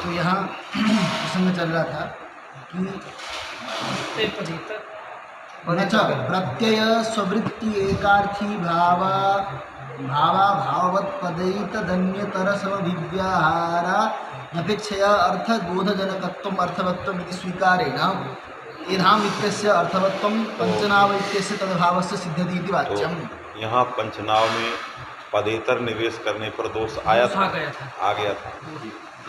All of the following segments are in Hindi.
तो यहाँ प्रसंग चल रहा था कि न च प्रत्यय स्ववृत्ति एकार्थी भावाभाववत्पदैतदन्यतरसमभिव्याहारा नपेक्षया अर्थबोधजनकत्वम् अर्थवत्वम् इति स्वीकारेण एधाम इत्यस्य अर्थवत्वं पंचनाव इत्यस्य तद्भावस्य सिद्ध्यति इति वाच्यम्। यहाँ पंचनाव में पदेतर निवेश करने पर दोष आया था, आ गया था।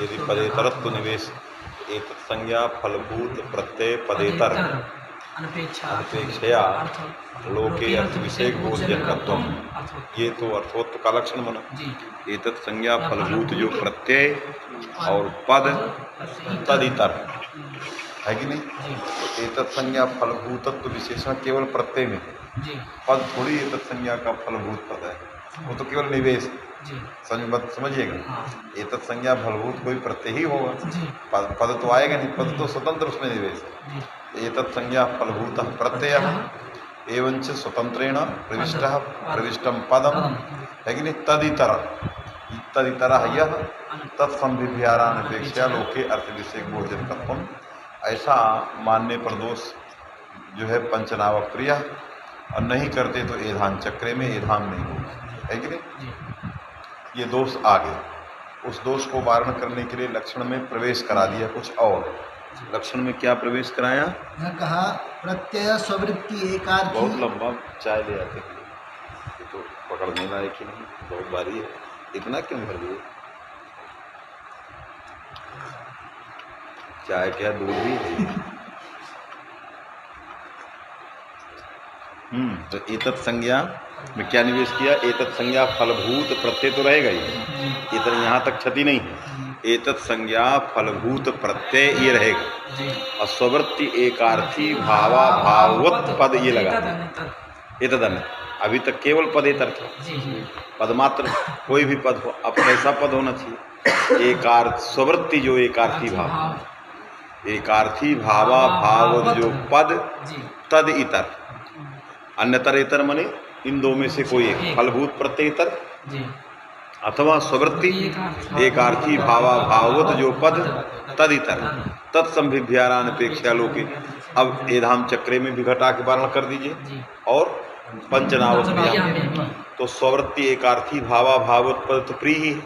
यदि पदेतरत्व निवेश एक संज्ञा फलभूत प्रत्यय पदेतर अनपेक्षया लोके अर्थ विषय बोधजनकत्व, ये तो अर्थवत्व का लक्षण बना। एतत् संज्ञा फलभूत जो प्रत्यय और पद तदितर है कि नहीं। एतत् संज्ञा फलभूतत्व विशेषण केवल प्रत्यय में है, पद थोड़ी एतत् संज्ञा का फलभूत पद है, वो तो केवल निवेश है। समझिएगा, एतत् संज्ञा फलभूत कोई प्रत्यय ही होगा, पद तो आएगा नहीं, पद तो स्वतंत्र उसमें निवेश है। एतत् संज्ञा फलभूत प्रत्यय एवं स्वतंत्रेण प्रविष्टम पदम है कि नहीं। तदितर यह तत्संभिव्याहारानपेक्षया लोके अर्थ विषय बोधजनकत्वम, ऐसा मानने पर दोष जो है पंचनाव क्रिया, और नहीं करते तो एधान चक्रे में एधाम नहीं होगा, है कि नहीं। ये दोष आ गया। उस दोष को वारण करने के लिए लक्षण में प्रवेश करा दिया कुछ और। लक्षण में क्या प्रवेश कराया? कहा प्रत्यय स्ववृत्ति एकार्थी। बहुत लंबा चाय ले आते हैं, ये तो पकड़ने लायक ही नहीं, बहुत भारी है। इतना क्यों भर लिए? चाय क्या दूध भी है। तो एतत् संज्ञा में क्या निवेश किया? एतत् संज्ञा फलभूत प्रत्यय तो रहेगा ही, इतना यहाँ तक क्षति नहीं है। एतत् संज्ञा फलभूत प्रत्यय ये रहेगा, और स्ववृत्ति एकार्थी भावाभाववत् पद ये लगा। एतदन्य अभी तक केवल पदेतर था, पद मात्र, कोई भी पद हो, अब कैसा पद होना चाहिए? एकार्थ स्ववृत्ति जो एकार्थी भाव, एकार्थी भावा भाव जो पद तद इतर, अन्यतर इतर मने इन दो में से कोई एक, फलभूत प्रत्ययतर अथवा स्ववृत्ति एकार्थी भावा भाववत जो पद तदितर तत्संभिव्याहारानपेक्षया लोके। अब एधाम चक्रे में भी घटा के वारण कर दीजिए, और पंचनाव क्रिया तो स्ववृत्ति एकार्थी भावा भाववत पद तो प्रिय ही है।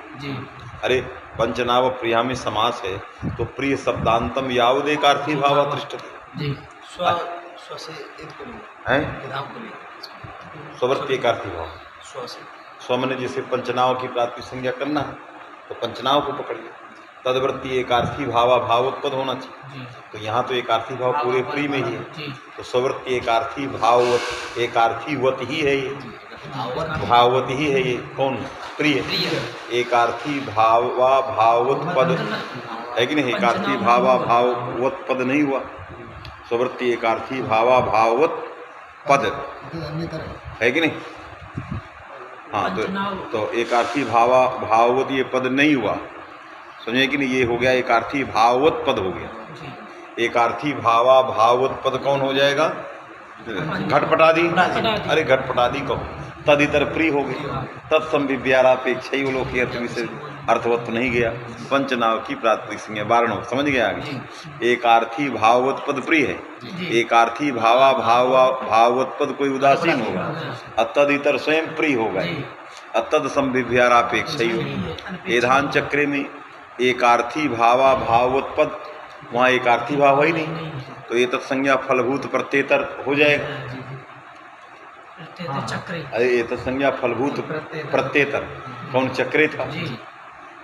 अरे पंचनाव प्रिया में समास है, तो प्रिय शब्दांतम यावद एकार्थी भावा तिष्ठति है। स्ववृत्ति एकार्थी भाव, स्व मैंने जैसे पंचनाव की प्राप्ति संज्ञा करना है तो पंचनाव को पकड़िए। तदवृत्ति एकार्थी भावा भावोत्पद होना चाहिए, तो यहाँ तो एकार्थी भाव पूरे प्रिय में ही है, तो स्ववृत्ति एकार्थी भाववत एकार्थीवत ही है, ये भाववत ही है। ये कौन? प्रिय। एकार्थी भावा भाववत पद है कि नहीं, एकार्थी भावा भाववत पद नहीं हुआ, स्ववृत्ति एकार्थी भावा भाववत पद है कि नहीं। हाँ, तो एकार्थी भावा भाववत ये पद नहीं हुआ, समझे कि नहीं। ये हो गया एकार्थी भाववत पद हो गया। एकार्थी भावा भाववत पद कौन हो जाएगा? घटपटादी। अरे घटपटादी कहो, तदितर प्रिय हो गए, तत्संभिव्याहारापेक्षा ही लोक अर्थ विषय अर्थवत्व नहीं गया। पंचनाव की प्राथमिक संज्ञा वारणो, समझ गया आगे। एकार्थी भाववत पद प्रिय है, एकार्थी भावा भाववत पद कोई उदासीन होगा, अतदितर स्वयं प्रिय होगा, अतद संभिव्याहारापेक्षा ही होगा। एधान चक्रे में एकार्थी भावा भाववत पद, वहाँ एकार्थी भाव है ही नहीं, तो ये तत्संज्ञा फलभूत प्रत्येतर हो जाएगा। अरे ये तत्संज्ञा फलभूत प्रत्येतर कौन? चक्रे था,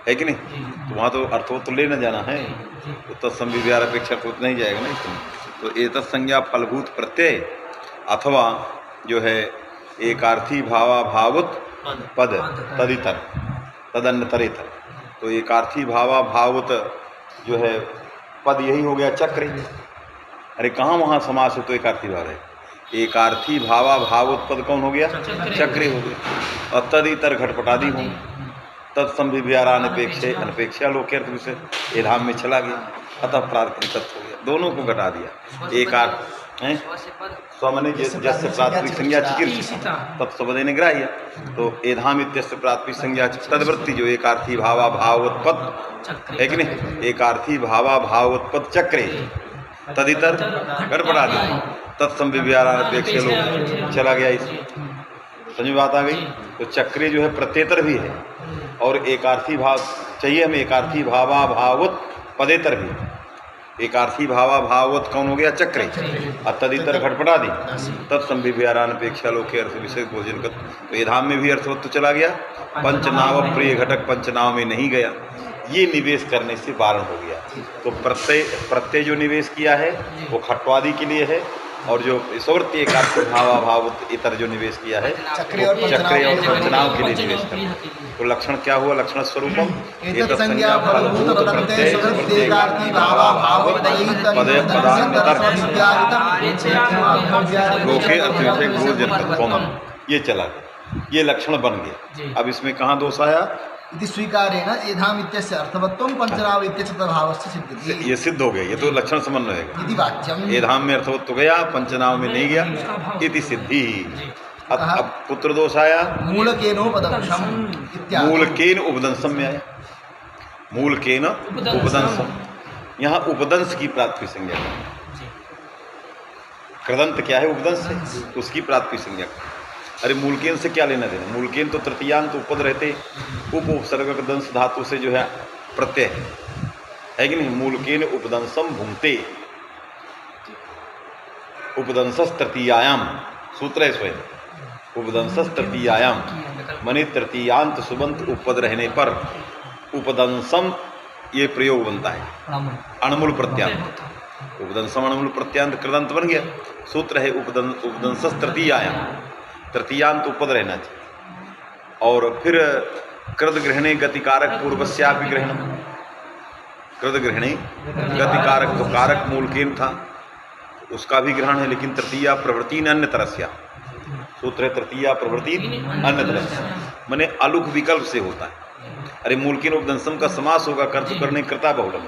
है कि नहीं। तो वहाँ तो अर्थवत तो ले न जाना है, तो तत्संभिव्याहार अपेक्षा तो नहीं जाएगा नहीं। तो ये तत्संज्ञा फलभूत प्रत्यय अथवा जो है एकार्थी भावा भावुत पद तदितर तदन्यतरेतर, तो एकार्थी भावा भावुत जो है पद यही हो गया चक्र। अरे कहाँ वहाँ समास है तो एकार्थी भाव है। एकार्थी भावा भावुत पद कौन हो गया? चक्र हो गया। और तदितर घटपटादी होंगे, तत्संभिव्याहारानपेक्षा लोके अर्थ विषय ये धाम में चला गया, अतः प्रार्थना तत्व हो गया, दोनों को घटा दिया। एकार्थ स्वमने जस्य प्राथमिक संज्ञा चिकीर्षिता तत्सवदे निग्राह्य। तो एधाम इत्यस्य प्राथमिक संज्ञा तदवृत्ति जो एकार्थी भावा भावोत्पत्त है कि नहीं, एकार्थी भावा भावोत्पत्त चक्रे तदितर गड़बड़ादि तत्संविव्यारापेक्ष लोग चला गया। इस समझ में बात आ गई। तो चक्रे जो है प्रत्येतर भी है और एकार्थी भाव चाहिए हमें, एकार्थी भावा भावोत पदेतर भी। एकार्थी भावा भाववत कौन हो गया, चक्रे। और तदितर घटपटादि तत्संविव्यारापेक्षा लोके अर्थ विषय भोजन कर। तो ये धाम में भी अर्थवत्व चला गया, पंचनाव प्रिय घटक पंचनाव में नहीं गया, ये निवेश करने से वारण हो गया। तो प्रत्यय जो निवेश किया है वो खट्वादि के लिए है, और जो स्वृत्ति एकार्थी भावा भाव इतर जो निवेश किया है चक्रे और पंचनाव के लिए निवेश करना। तो लक्षण क्या हुआ, लक्षण स्वरूपम संज्ञा लोके अर्थ विषय ये चला गया, ये लक्षण बन गया। अब इसमें कहाँ दोष आया, इति स्वीकारेण एधाम इत्यस्य अर्थवत्वं पंचनाव इत्यस्य तद्भावस्य सिद्ध्यति। ये सिद्ध हो गया, ये तो लक्षण समन्वय है। इति वाच्यम एधाम में अर्थवत्व गया, पंचनाव में नहीं गया, इति सिद्धि। अब पुत्र दोष आया, मूलकेनोपदंशम इत्यादि। मूलकेन उपदंशम में आया, मूलकेन उपदंशम। यहाँ उपदंश की प्राप्ति संज्ञा, कृदंत क्या है उपदंश है, उसकी प्राप्ति संज्ञा। अरे मूलकेन से क्या लेना देना, मूलकेन तो तृतीयांत उपपद रहते, उप उपसर्ग दंश धातु से जो है प्रत्यय है कि नहीं। मूलकेन उपदंशम भूंगते, उपदंशस तृतीयायाम सूत्र है स्वयं, उपदंशस तृतीयायाम माने तृतीयांत सुबंत उपपद रहने पर उपदंशम ये प्रयोग बनता है, अणमुल प्रत्यांत। उपदंशम अणमुल प्रत्यांत कृदंत बन गया। सूत्र है उपदंशस तृतीयायाम, तृतीयांत उपपद रहना चाहिए। और फिर कृत ग्रहणे गतिकारक पूर्वस्यापि ग्रहणम, कृत ग्रहणे गतिकारक तो कारक मूलकेन था, उसका भी ग्रहण है, लेकिन तृतीया प्रवृत्ति अन्य तरस्या। सूत्र है तृतीया प्रवृत्ति अन्य तरस्या, माने अलुक विकल्प से होता है। अरे मूलकेन उपदंशम का समास होगा, कर्तु करने कृता बहुलम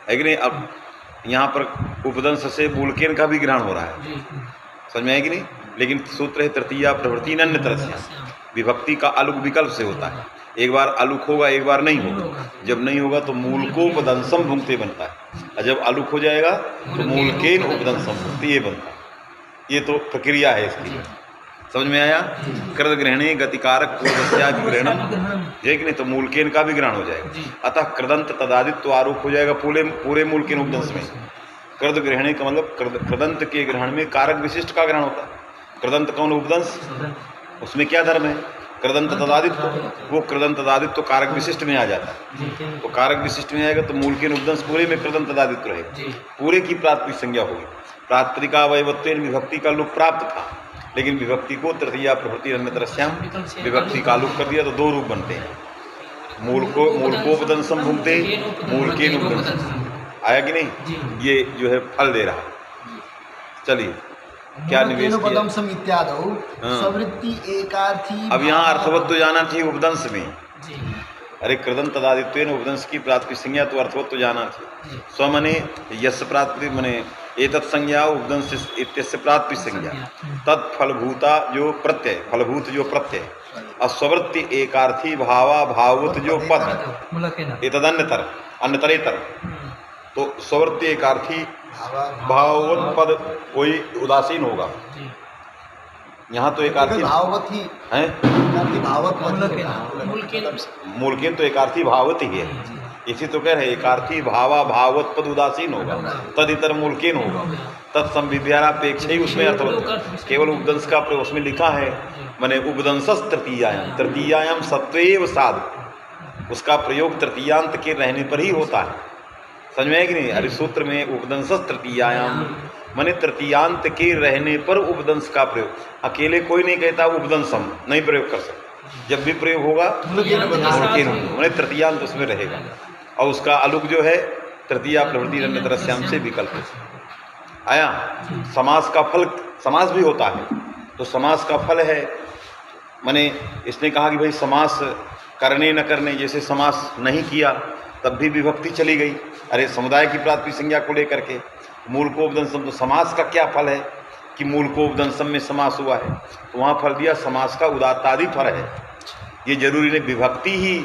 है कि नहीं। अब यहाँ पर उपदंश से मूलकेन का भी ग्रहण हो रहा है, समझ में है कि नहीं। लेकिन सूत्र है तृतीया प्रवृत्ति अन्य तरह से, विभक्ति का अलुक विकल्प से होता है, एक बार अलुक होगा एक बार नहीं होगा। जब नहीं होगा तो मूल को उपदंशम भुंगते बनता है, और जब अलुक हो जाएगा तो मूलकेन उपदंशम भुंगते ये बनता है। ये तो प्रक्रिया है इसकी, समझ में आया। कृत ग्रहणे गतिकारक पूर्वस्यापि ग्रहणम है कि नहीं, तो मूलकेन का भी ग्रहण हो जाएगा। अतः कृदंत तदादित्व आरोप हो जाएगा पूरे मूलकेन उपदंश में। कृत ग्रहणे का मतलब कृदंत के ग्रहण में कारक विशिष्ट का ग्रहण होता है। कृदंत कौन, उपदंश, उसमें क्या धर्म है, कृदंत तदादित्व, वो कृदंत तदादित्व कारक विशिष्ट में आ जाता है। तो कारक विशिष्ट में आएगा तो मूल के उपदंश पूरे में कृदंत तदादित्व रहेगा, पूरे की प्राथमिक संज्ञा होगी। प्रातिका वैवत्वेन विभक्ति का लुक प्राप्त था, लेकिन विभक्ति को तृतीया प्रवृत्ति अन्यतरस्याम विभक्ति का लुक कर दिया तो दो रूप बनते हैं, मूल को उपदंशम भुंगते, मूल के उपदंशम। आया कि नहीं, ये जो है फल दे रहा है। चलिए क्या निवेश किया, स्ववृत्ति एकार्थी। अब यहाँ अर्थवत्व तो जाना चाहिए उपदंश में। अरे कृदंत तदादित्वेन उपदंश की प्राप्ति संज्ञा तो अर्थवत्व तो जाना चाहिए। स्व मने यश प्राप्ति मने एतत् संज्ञा उपदंश इत्यस्य प्राप्ति संज्ञा तत्फलभूता जो प्रत्यय, फलभूत जो प्रत्यय, और स्ववृत्ति एकार्थी भावा भावुत जो पद एतदन्यतर अन्यतरेतर। तो स्ववृत्ति एकार्थी भाववत पद कोई उदासीन होगा। यहाँ तो एकार्थी भाववत ही है, मूलकेन तो एकार्थी भाववत ही है, इसी तो कह रहे एकार्थी भावा भाववत पद उदासीन होगा, तद इतर मूलकेन होगा। तत्संविध्यापेक्ष ही उसमें अर्थवत केवल उपदंश का प्रयोग उसमें लिखा है, माने उपदंशस तृतीयायाम, तृतीयायाम सत्वेव साधु, उसका प्रयोग तृतीयांत के रहने पर ही होता है, समझ में है कि नहीं। अरे सूत्र में उपदंशस तृतीयायाम माने तृतीयांत के रहने पर उपदंश का प्रयोग, अकेले कोई नहीं कहता उपदंशम नहीं प्रयोग कर सकते, जब भी प्रयोग होगा माने तृतीयांत उसमें रहेगा, और उसका अलुक जो है तृतीया प्रवृत्ति अन्यतरस्याम से विकल्प आया। समास का फल, समास भी होता है तो समास का फल है, माने इसने कहा कि भाई समास करने न करने, जैसे समास नहीं किया तब भी विभक्ति चली गई। अरे समुदाय की प्राप्ति संज्ञा को लेकर के मूल को उपदंशम, तो समास का क्या फल है, कि मूल को उपदंसम में समास हुआ है, तो वहाँ फल दिया समास का उदात्तादि फल है। ये जरूरी नहीं विभक्ति ही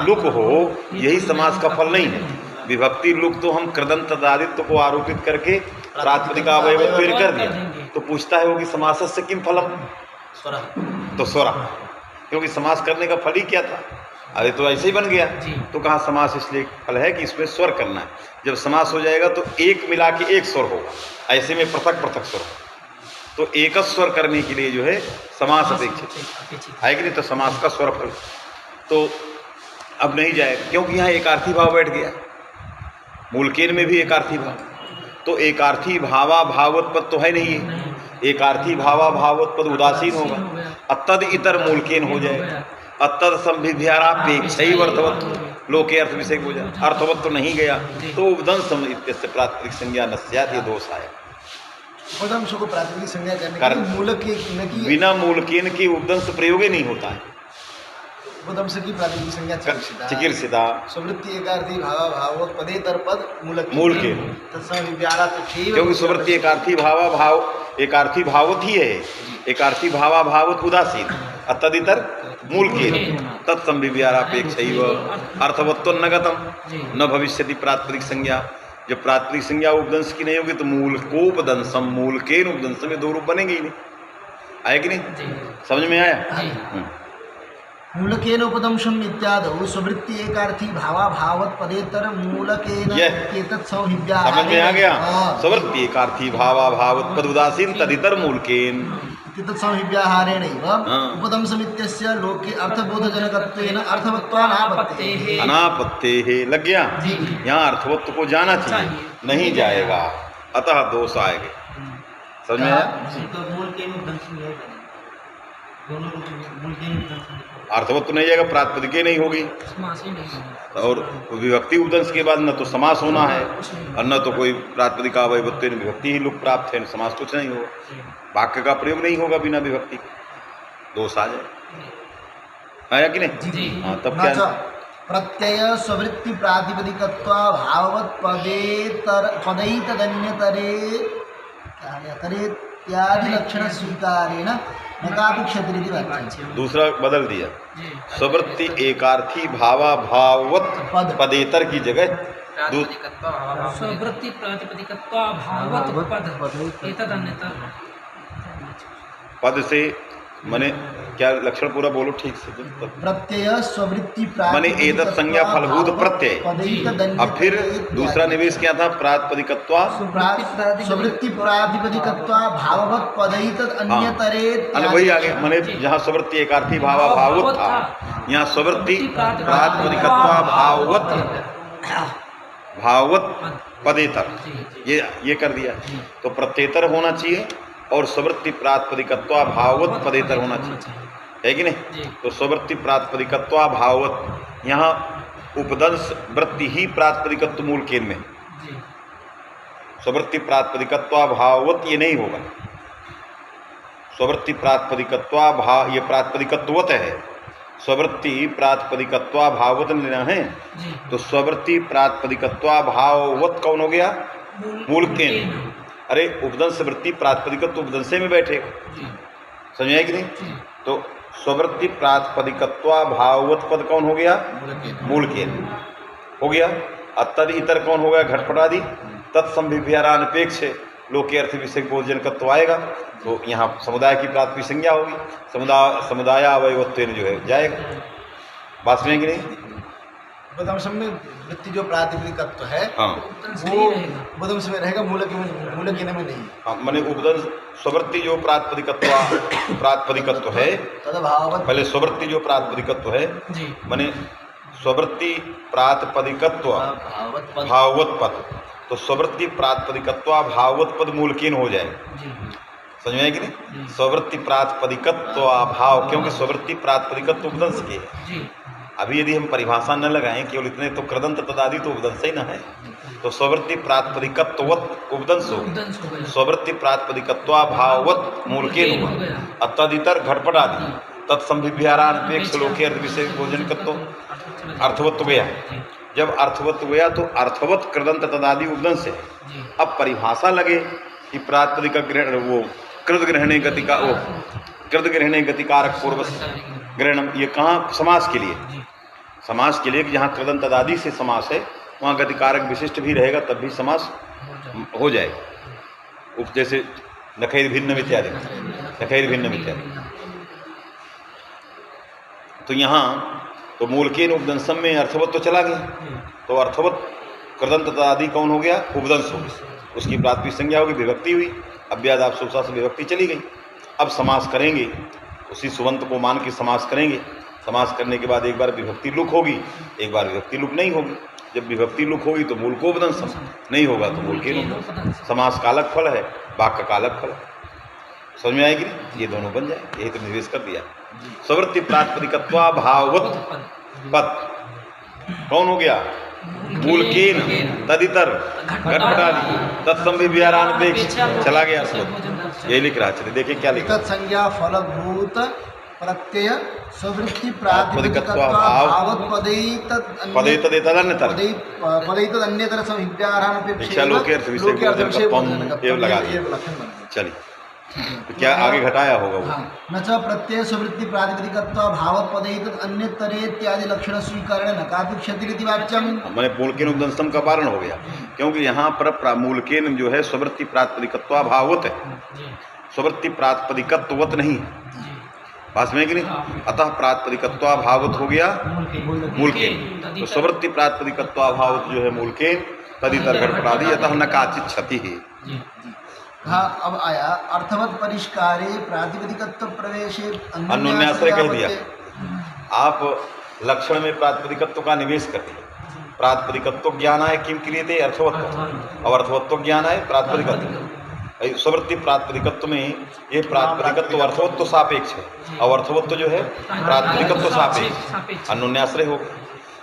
लुक हो यही समास का फल नहीं है। विभक्ति लुक तो हम कृदंत तदादित्व को आरोपित करके प्रातिपदिका अवयवत्व कर दिया, तो पूछता है वो कि समासस्य किम फलम, तो स्वरा, क्योंकि समास करने का फल ही क्या था, अरे तो ऐसे ही बन गया। तो कहाँ समास इसलिए फल है कि इसमें स्वर करना है। जब समास हो जाएगा तो एक मिला के एक स्वर होगा, ऐसे में पृथक पृथक स्वर होगा, तो एक स्वर करने के लिए जो है समास अपेक्षित है कि नहीं, तो समास का स्वर फल तो अब नहीं जाएगा, क्योंकि यहाँ एकार्थी भाव बैठ गया। मूलकेन में भी एकार्थी भाव, तो एकार्थी भावा भावोत्पद तो है नहीं है, एकार्थी भावा भावोत्पद उदासीन होगा, अतद इतर मूलकेन हो जाएगा, अतद संभिध्यारापेक्षैव अर्थवत्व लोके अर्थ विषय हो जाए, अर्थवत्व तो नहीं गया, तो उपदंसम इत्यस्य प्रातिपदिक संज्ञा न स्यात्, ये दोष आया। उपदंश को प्रातिपदिक संज्ञा करने के मूलक की बिना मूलकेन के उपदंश प्रयोग ही नहीं होता है। उपदंश की प्रातिपदिक संज्ञा चिकीर्षिता सुवृत्ति एकार्थी भावा भावोत पदेतर पद मूलकेन, क्योंकि सुवृत्ति एकार्थी भावा भाव एकार्थी भावत ही है, एकार्थी भावा भावत उदासीन, अतदितर मूलकेन तत्संभिव्यारापेक्षैव अर्थवत्व न गतम न भविष्यति प्रातिपदिक संज्ञा। जब प्रातिपदिक संज्ञा उपदंश की नहीं होगी तो मूलकोपदंसम मूलकेन उपदंसम, ये दो रूप बनेंगे ही नहीं, आया कि नहीं, समझ में आया। मूलकेन उपदंशम इत्यादौ सुवृत्ति एकार्थी भावा भावत पदेतर मूलकेन एतत् संहिव्या, समझ में आ गया। सुवृत्ति एकार्थी भावा भावत पद उदासीन तदितर मूलकेन एतत् संहिव्याहारेणैव उपदंशमित्यस्य लोके अर्थबोधजनकत्वेन अर्थवत्वानापत्तेः अनापत्तेः लग गया। यहाँ अर्थवत्व को जाना चाहिए, नहीं जाएगा, अतः दोष आएगा। समझ में आया। अर्थवत्व तो नहीं जाएगा, प्रातिपदिक नहीं होगी, और विभक्ति उपदंश के बाद न तो समास होना है और न तो कोई प्रातिपदिक अवयवत्व, विभक्ति ही लुक प्राप्त है, समास कुछ नहीं होगा, वाक्य का प्रयोग नहीं होगा बिना विभक्ति, दोष आ जाए, आया कि नहीं। हाँ, तब क्या प्रत्यय स्ववृत्ति प्रातिपदिकत्वा भाववत् पदैतदन्यतरे इत्यादि लक्षण स्वीकारेण नकापेक्षतिरिति वाक्यं। दूसरा बदल दिया, स्ववृत्ति एकार्थी भावा भाववत् पदेतर की जगह स्ववृत्ति प्रातिपदिकत्वा भाववत् पद एतदन्यतर, पद से माने क्या लक्षण पूरा बोलो ठीक से। प्रत्यय स्ववृत्ति माने एतत् संज्ञा फलभूत प्रत्यय, अब फिर दूसरा निवेश क्या था, प्रातिपदिकत्वा स्ववृत्ति प्रातिपदिकत्वा भाववत् पदैतद अन्यतरे, वही आ गया। माने जहाँ स्ववृत्ति एकार्थी भावा भाववत् था, यहाँ स्ववृत्ति प्रातिपदिकत्वा भाववत् पदेतर, ये कर दिया, तो प्रत्येतर होना चाहिए और स्ववृत्ति प्रातिपदिकत्वा भाववत् पदेतर होना चाहिए, है कि नहीं। तो स्ववृत्ति प्रातिपदिकत्वा भाववत्, यहाँ उपदंश वृत्ति ही प्रातिपदिकत्व मूलकेन में, स्ववृत्ति प्रातिपदिकत्वा भाववत् ये नहीं होगा, स्ववृत्ति प्रातिपदिकत्वा भाव ये प्रातिपदिकत्ववत् है, स्ववृत्ति प्रातिपदिकत्वा भाववत् लेना है, तो स्ववृत्ति प्रातिपदिकत्वा भाववत् कौन हो गया, मूलकेन। अरे उपदंश वृत्ति प्रातिपदिकत्व उपदंशे में बैठेगा, समझ आए कि नहीं। तो स्ववृत्ति प्रातिपदिकत्वा भाववत् पद कौन हो गया, मूलकेन हो गया। अतद इतर कौन हो गया, घटपटादि, तत्संभिव्यारानपेक्ष लोके अर्थ विषय बोधजनकत्व आएगा, तो यहाँ समुदाय की प्रातिपदिक संज्ञा होगी, समुदाय अवयवत्व जो है जाएगा, बात समझेंगे नहीं। उपदंश में वृत्ति जो प्रातिपदिकत्व है, हाँ, वो उपदंश में रहेगा, मूलकेन में नहीं। हाँ, माने उपदंश स्ववृत्ति जो प्रातिपदिकत्व है, पहले स्ववृत्ति जो प्रातिपदिकत्व है, माने स्ववृत्ति प्रातिपदिकत्व भाववत् पद, तो स्ववृत्ति प्रातिपदिकत्व भाववत् पद मूलकेन हो जाए, समझ में आए कि नहीं। स्ववृत्ति प्रातिपदिकत्व भाव, क्योंकि स्ववृत्ति प्रातिपदिकत्व उपदंश की है। अभी यदि हम परिभाषा न लगाएं केवल इतने, तो कृदंत तदादि तो उपदंश ही ना है, तो स्ववृत्ति प्रातिपदिकत्ववत् उपदंश हो, स्ववृत्ति प्रातिपदिकत्वा भाववत् मूलकेन हुआ, अतदितर घटपटादि, तत्संभिव्यारानपेक्ष लोके अर्थ विषय बोधजनकत्व अर्थवत्व गया। जब अर्थवत्व गया तो अर्थवत् कृदंत तदादि उपदंश है। अब परिभाषा लगे कि प्रातिपदिक ग्रहण वो कृत ग्रहणे गति का वो कृत ग्रहणे गतिकारक पूर्व ग्रहणम, ये कहाँ समास के लिए, समास के लिए कि जहाँ कृदंत तदादि से समास है वहाँ गतिकारक विशिष्ट भी रहेगा तब भी समास हो जाएगा। जैसे नखैर भिन्न इत्यादि, नखैर भिन्न इत्यादि। तो यहाँ तो मूलकेन उपदंसम में अर्थवत तो चला गया, तो अर्थवत कृदंत तदादि कौन हो गया, उपदंस हो गया, उसकी प्राथमिक संज्ञा होगी, विभक्ति हुई, अव्यादाप सुबसा से विभक्ति चली गई। अब समास करेंगे, उसी सुबंत को मान के समास करेंगे। समास करने के बाद एक बार विभक्ति लुक होगी, एक बार विभक्ति लुक नहीं होगी। जब विभक्ति लुक होगी तो मूल को उपदंसम, नहीं होगा तो मूल के उपदंसम। समास का अलग फल है, वाक्य का अलग फल है। समझ में आएगी? ये दोनों बन जाए, यही तो निवेश कर दिया। स्ववृत्ति प्रातिपदिकत्वा भाववत पद कौन हो गया, मूलकेन तदितर घटपटादि तत्संविव्यारानपेक्ष चला गया श्लोक, यही लिख रहा। चलिए देखिए क्या लिखा। संज्ञा फलभूत प्रत्यय स्ववृत्ति प्रातिपदिकत्वा भाववत पदैतदेतदन्यतर पदैतदन्यतर संविव्यारानपेक्षा लोके अर्थ विषय एवं लगा दिया। चलिए तो क्या आगे घटाया होगा वो? न च प्रत्यय स्ववृत्ति प्रातिपदिकत्वा भाववत पदैतद अन्यतरे इत्यादि लक्षण स्वीकरण न कापि क्षतिरिति वाच्यम। मैंने मूलकेन उपदंसम का कारण हो गया, क्योंकि यहाँ पर मूलकेन जो है स्ववृत्ति प्रातिपदिकत्वा भाववत है, स्ववृत्ति प्रातिपदिकत्ववत नहीं है, पास में कि नहीं। अतः प्रातिपदिकत्वा भाववत हो गया मूलकेन, तो स्ववृत्ति प्रातिपदिकत्वा भाववत जो है मूलकेन तदितर घटपटादि, अतः न काचित क्षति है। हाँ, अब आया अर्थवत परिष्कारे प्रातिपदिकत्व प्रवेशे अन्योन्याश्रय कह दिया। आप लक्षण में प्रातिपदिकत्व का निवेश कर दिया। प्रातिपदिकत्व ज्ञान है किम क्रियते अर्थवत्व, और अर्थवत्व ज्ञान है प्रातिपदिकत्व। स्ववृत्ति प्रातिपदिकत्व में ये प्रातिपदिकत्व अर्थवत्व सापेक्ष है, और अर्थवत्व जो है प्रातिपदिकत्व सापेक्ष, अन्योन्याश्रय हो गया।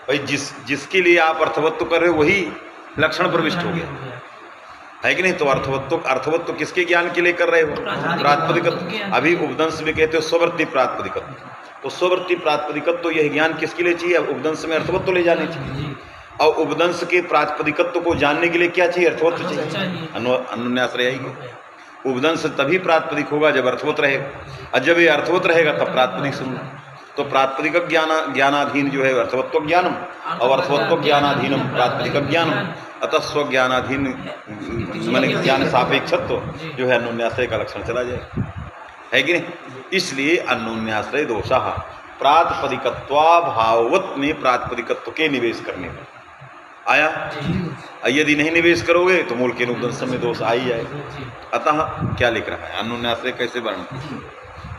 भाई जिसके लिए आप अर्थवत्व कर रहे हो वही लक्षण प्रविष्ट हो गया, है कि नहीं। तो अर्थवत्व किसके ज्ञान के लिए कर रहे हो, प्रातिपदिकत्व। अभी उपदंश में कहते हो स्ववृत्ति प्रातिपदिकत्व, तो स्ववृत्ति प्रातिपदिकत्व तो यह ज्ञान किसके लिए चाहिए, उपदंश में अर्थवत्व ले जाने चाहिए। और उपदंश के प्रातिपदिकत्व को जानने के लिए क्या चाहिए, अर्थवत्व चाहिए, अन्योन्याश्रय आएगी। उपदंश तभी प्रातिपदिक होगा जब अर्थवत रहेगा, और जब ये अर्थवत रहेगा तब प्रातिपदिक सुनना। तो प्रातिपदिक ज्ञानाधीन जो है अर्थवत्व ज्ञानम, और अर्थवत्व ज्ञानाधीनम प्रातिपदिक ज्ञानम। अतः स्वज्ञानाधीन माने ज्ञान सापेक्षत्व जो है अन्योन्याश्रय का लक्षण चला जाए, है कि नहीं। इसलिए अन्योन्याश्रय दोषा प्रातिपदिकत्वा भाववत में प्रातिपदिकत्व के निवेश करने में आया। यदि नहीं निवेश करोगे तो मूल के उपदंश में दोष आ ही जाएगा। अतः क्या लिख रहा है, अन्योन्याश्रय कैसे वर्णन।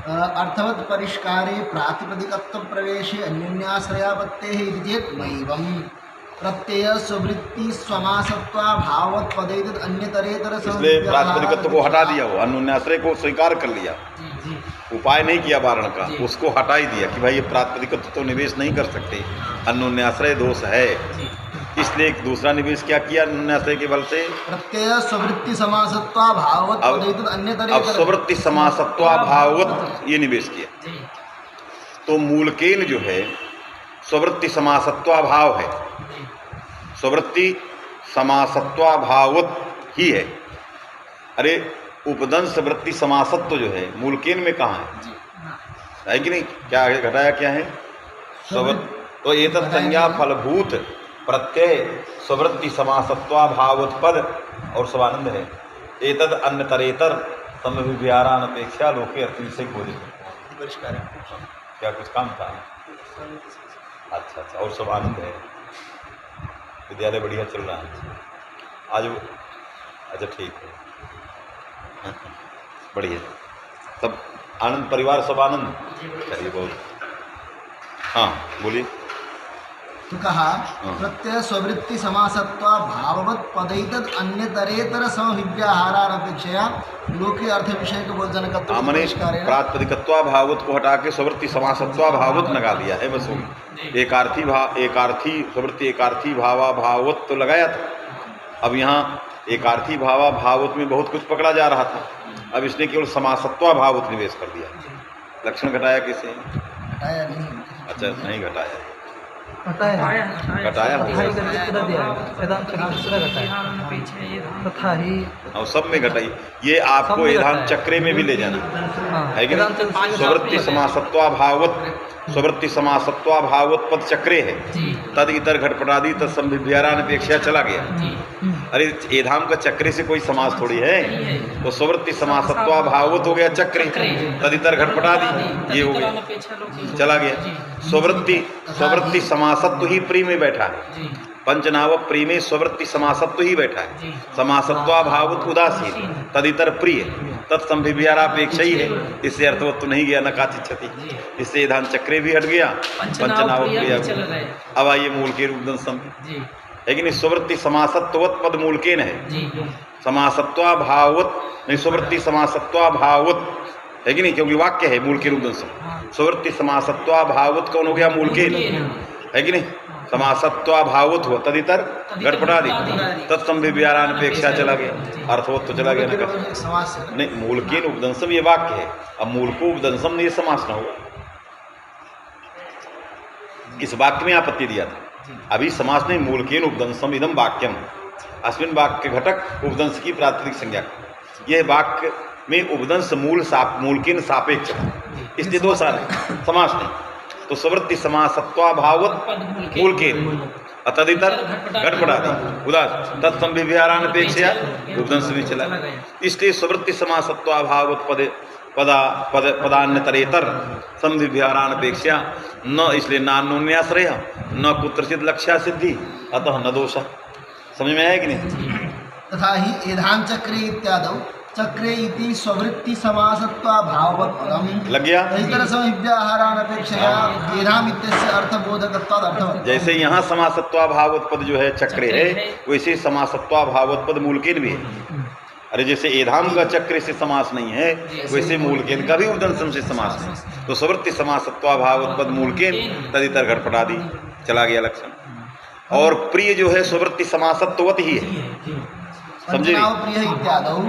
अर्थवत परिष्कारे प्रातिपदिकत्व प्रवेशे अन्योन्याश्रयापत्तेः इति चेत् नैवम् प्रत्यय स्ववृत्ति समासत्वा भाववत पदैतद अन्यतरेतर। इसलिए प्रातिपदिकत्व को हटा दिया, वो अन्योन्याश्रय को स्वीकार कर लिया, उपाय नहीं किया वारण का, उसको हटा ही दिया कि भाई ये प्रातिपदिकत्व तो निवेश नहीं कर सकते, अन्योन्याश्रय दोष है। इसलिए एक दूसरा निवेश क्या किया अन्योन्याश्रय के बल से, प्रत्यय स्ववृत्ति समासत्वा भाववत पदैतद अन्यतरेतर। अब स्ववृत्ति समासत्वा भाववत ये निवेश किया, तो मूलकेन जो है स्ववृत्ति समासत्वा भाव है, स्ववृत्ति समासत्वा भाववत ही है। अरे उपदंश वृत्ति समासत्व जो है मूलकेन में कहाँ है कि नहीं। क्या आगे घटाया क्या है, तो ये संज्ञा फलभूत प्रत्यय स्ववृत्ति समासत्वा भाववत पद और स्वानंद है। एतद अन्यतरेतर समविव्यारानपेक्षा लोके अर्थ विषय बोधित। क्या कुछ काम था? अच्छा, और सब आनंद है, विद्यालय बढ़िया चल रहा है आज। अच्छा ठीक है, बढ़िया, सब आनंद, परिवार सब आनंद, चलिए बहुत। हाँ बोलिए। तो कहा प्रत्यय स्ववृत्ति समासत्वा भाववत पदैतद अन्यतरेतर समविव्याहारानपेक्षया लोके अर्थ विषय को बोधजनकत्व परिष्कारेण। प्रातिपदिकत्वा भाववत को हटा के स्ववृत्ति समासत्वा भाववत लगा दिया है, बस होगी। एकार्थी स्ववृत्ति एकार्थी भावा भाववत तो लगाया था, अब यहाँ एकार्थी भावा भाववत में बहुत कुछ पकड़ा जा रहा था, अब इसने केवल समासत्वा भाववत निवेश कर दिया। लक्षण घटाया किसे? घटाया नहीं। अच्छा नहीं घटाया। घटाया घटाया हो गया। तथा ही और सब में घटाई, ये आपको एधाम चक्रे में भी ले जाना है कि नहीं। स्ववृत्ति समासत्वाभावत, स्ववृत्ति समासत्वाभावत पद चक्रे है, तद इतर घटपटादि तद संभिव्यारान अपेक्षा चला गया। अरे एधाम का चक्रे से कोई समास थोड़ी है, तो स्ववृत्ति समासत्वाभावत हो गया चक्रे, तद इतर घटपटादि ये हो गया, चला गया। स्ववृत्ति समासत्व ही प्री में बैठा है, पंचनाव प्री में स्ववृत्ति समासत्व ही बैठा है। समासत्वाभावत उदासीन, तदितर प्रिय, तत्संभिव्यारापेक्षा ही है, इससे अर्थवत्व नहीं गया न काचित क्षति, इससे धान चक्रे भी हट गया, पंचनाव प्रिय। अब आइए मूल के रूप दंसम है कि नहीं। स्ववृत्ति समासत्ववत पद मूल के न है, समासत्वाभावत नहीं, स्ववृत्ति समासत्वाभावत है कि नहीं, क्योंकि वाक्य है मूल के रूप दंसम। स्ववृत्ति समासत्वाभावत कौन हो गया, मूल के है कि नहीं। समासत्वाभावत हुआ, तदितर घटपटादि तत्संभिव्यारान अपेक्षा चला गया, अर्थवत तो चला गया नहीं। मूल के उपदंसम ये वाक्य है, अब मूल को उपदंसम नहीं समास न होगा, इस वाक्य में आपत्ति दिया था। अभी समास नहीं, मूल के उपदंसम इदम वाक्यम, अस्मिन वाक्य घटक उपदंस की प्रातिनिधिक संज्ञा, यह वाक्य में उपदंस मूल के सापेक्ष, इसलिए दो सारे समास नहीं। तो स्ववृत्ति समासत्वाभावत मूल के, तदितर घटपटादि उदास तत्संभिव्यारान अपेक्षा उपदंस भी चला, इसलिए स्ववृत्ति समासत्वाभावत पदान्यतरेतर संभिव्यारान अपेक्षा न, इसलिए नान्योन्याश्रय न कुत्रचित लक्ष्या सिद्धि, अतः न दोष। समझ में आया कि नहीं। तथा ही एधाम चक्रे इत्यादौ चक्रे इति स्ववृत्ति समासत्वाभाववत् पदम लग गया, तदितर संभिव्याहारान अपेक्षया एधाम इत्यस्य अर्थबोधकत्वात् अर्थवत्। जैसे यहाँ समासत्वाभावत पद जो है चक्रे है, वैसे समासत्वाभावत पद मूलकेन भी है। अरे जैसे एधाम का चक्र से समास नहीं है, वैसे मूलकेन का भी उपदंसम से समास नहीं। तो स्ववृत्ति समासत्वाभावत पद मूलकेन, तदितर घटपटादि चला गया लक्षण। और प्रिय जो है स्ववृत्ति समासत्ववत ही है, समझे। प्रिय इत्यादौ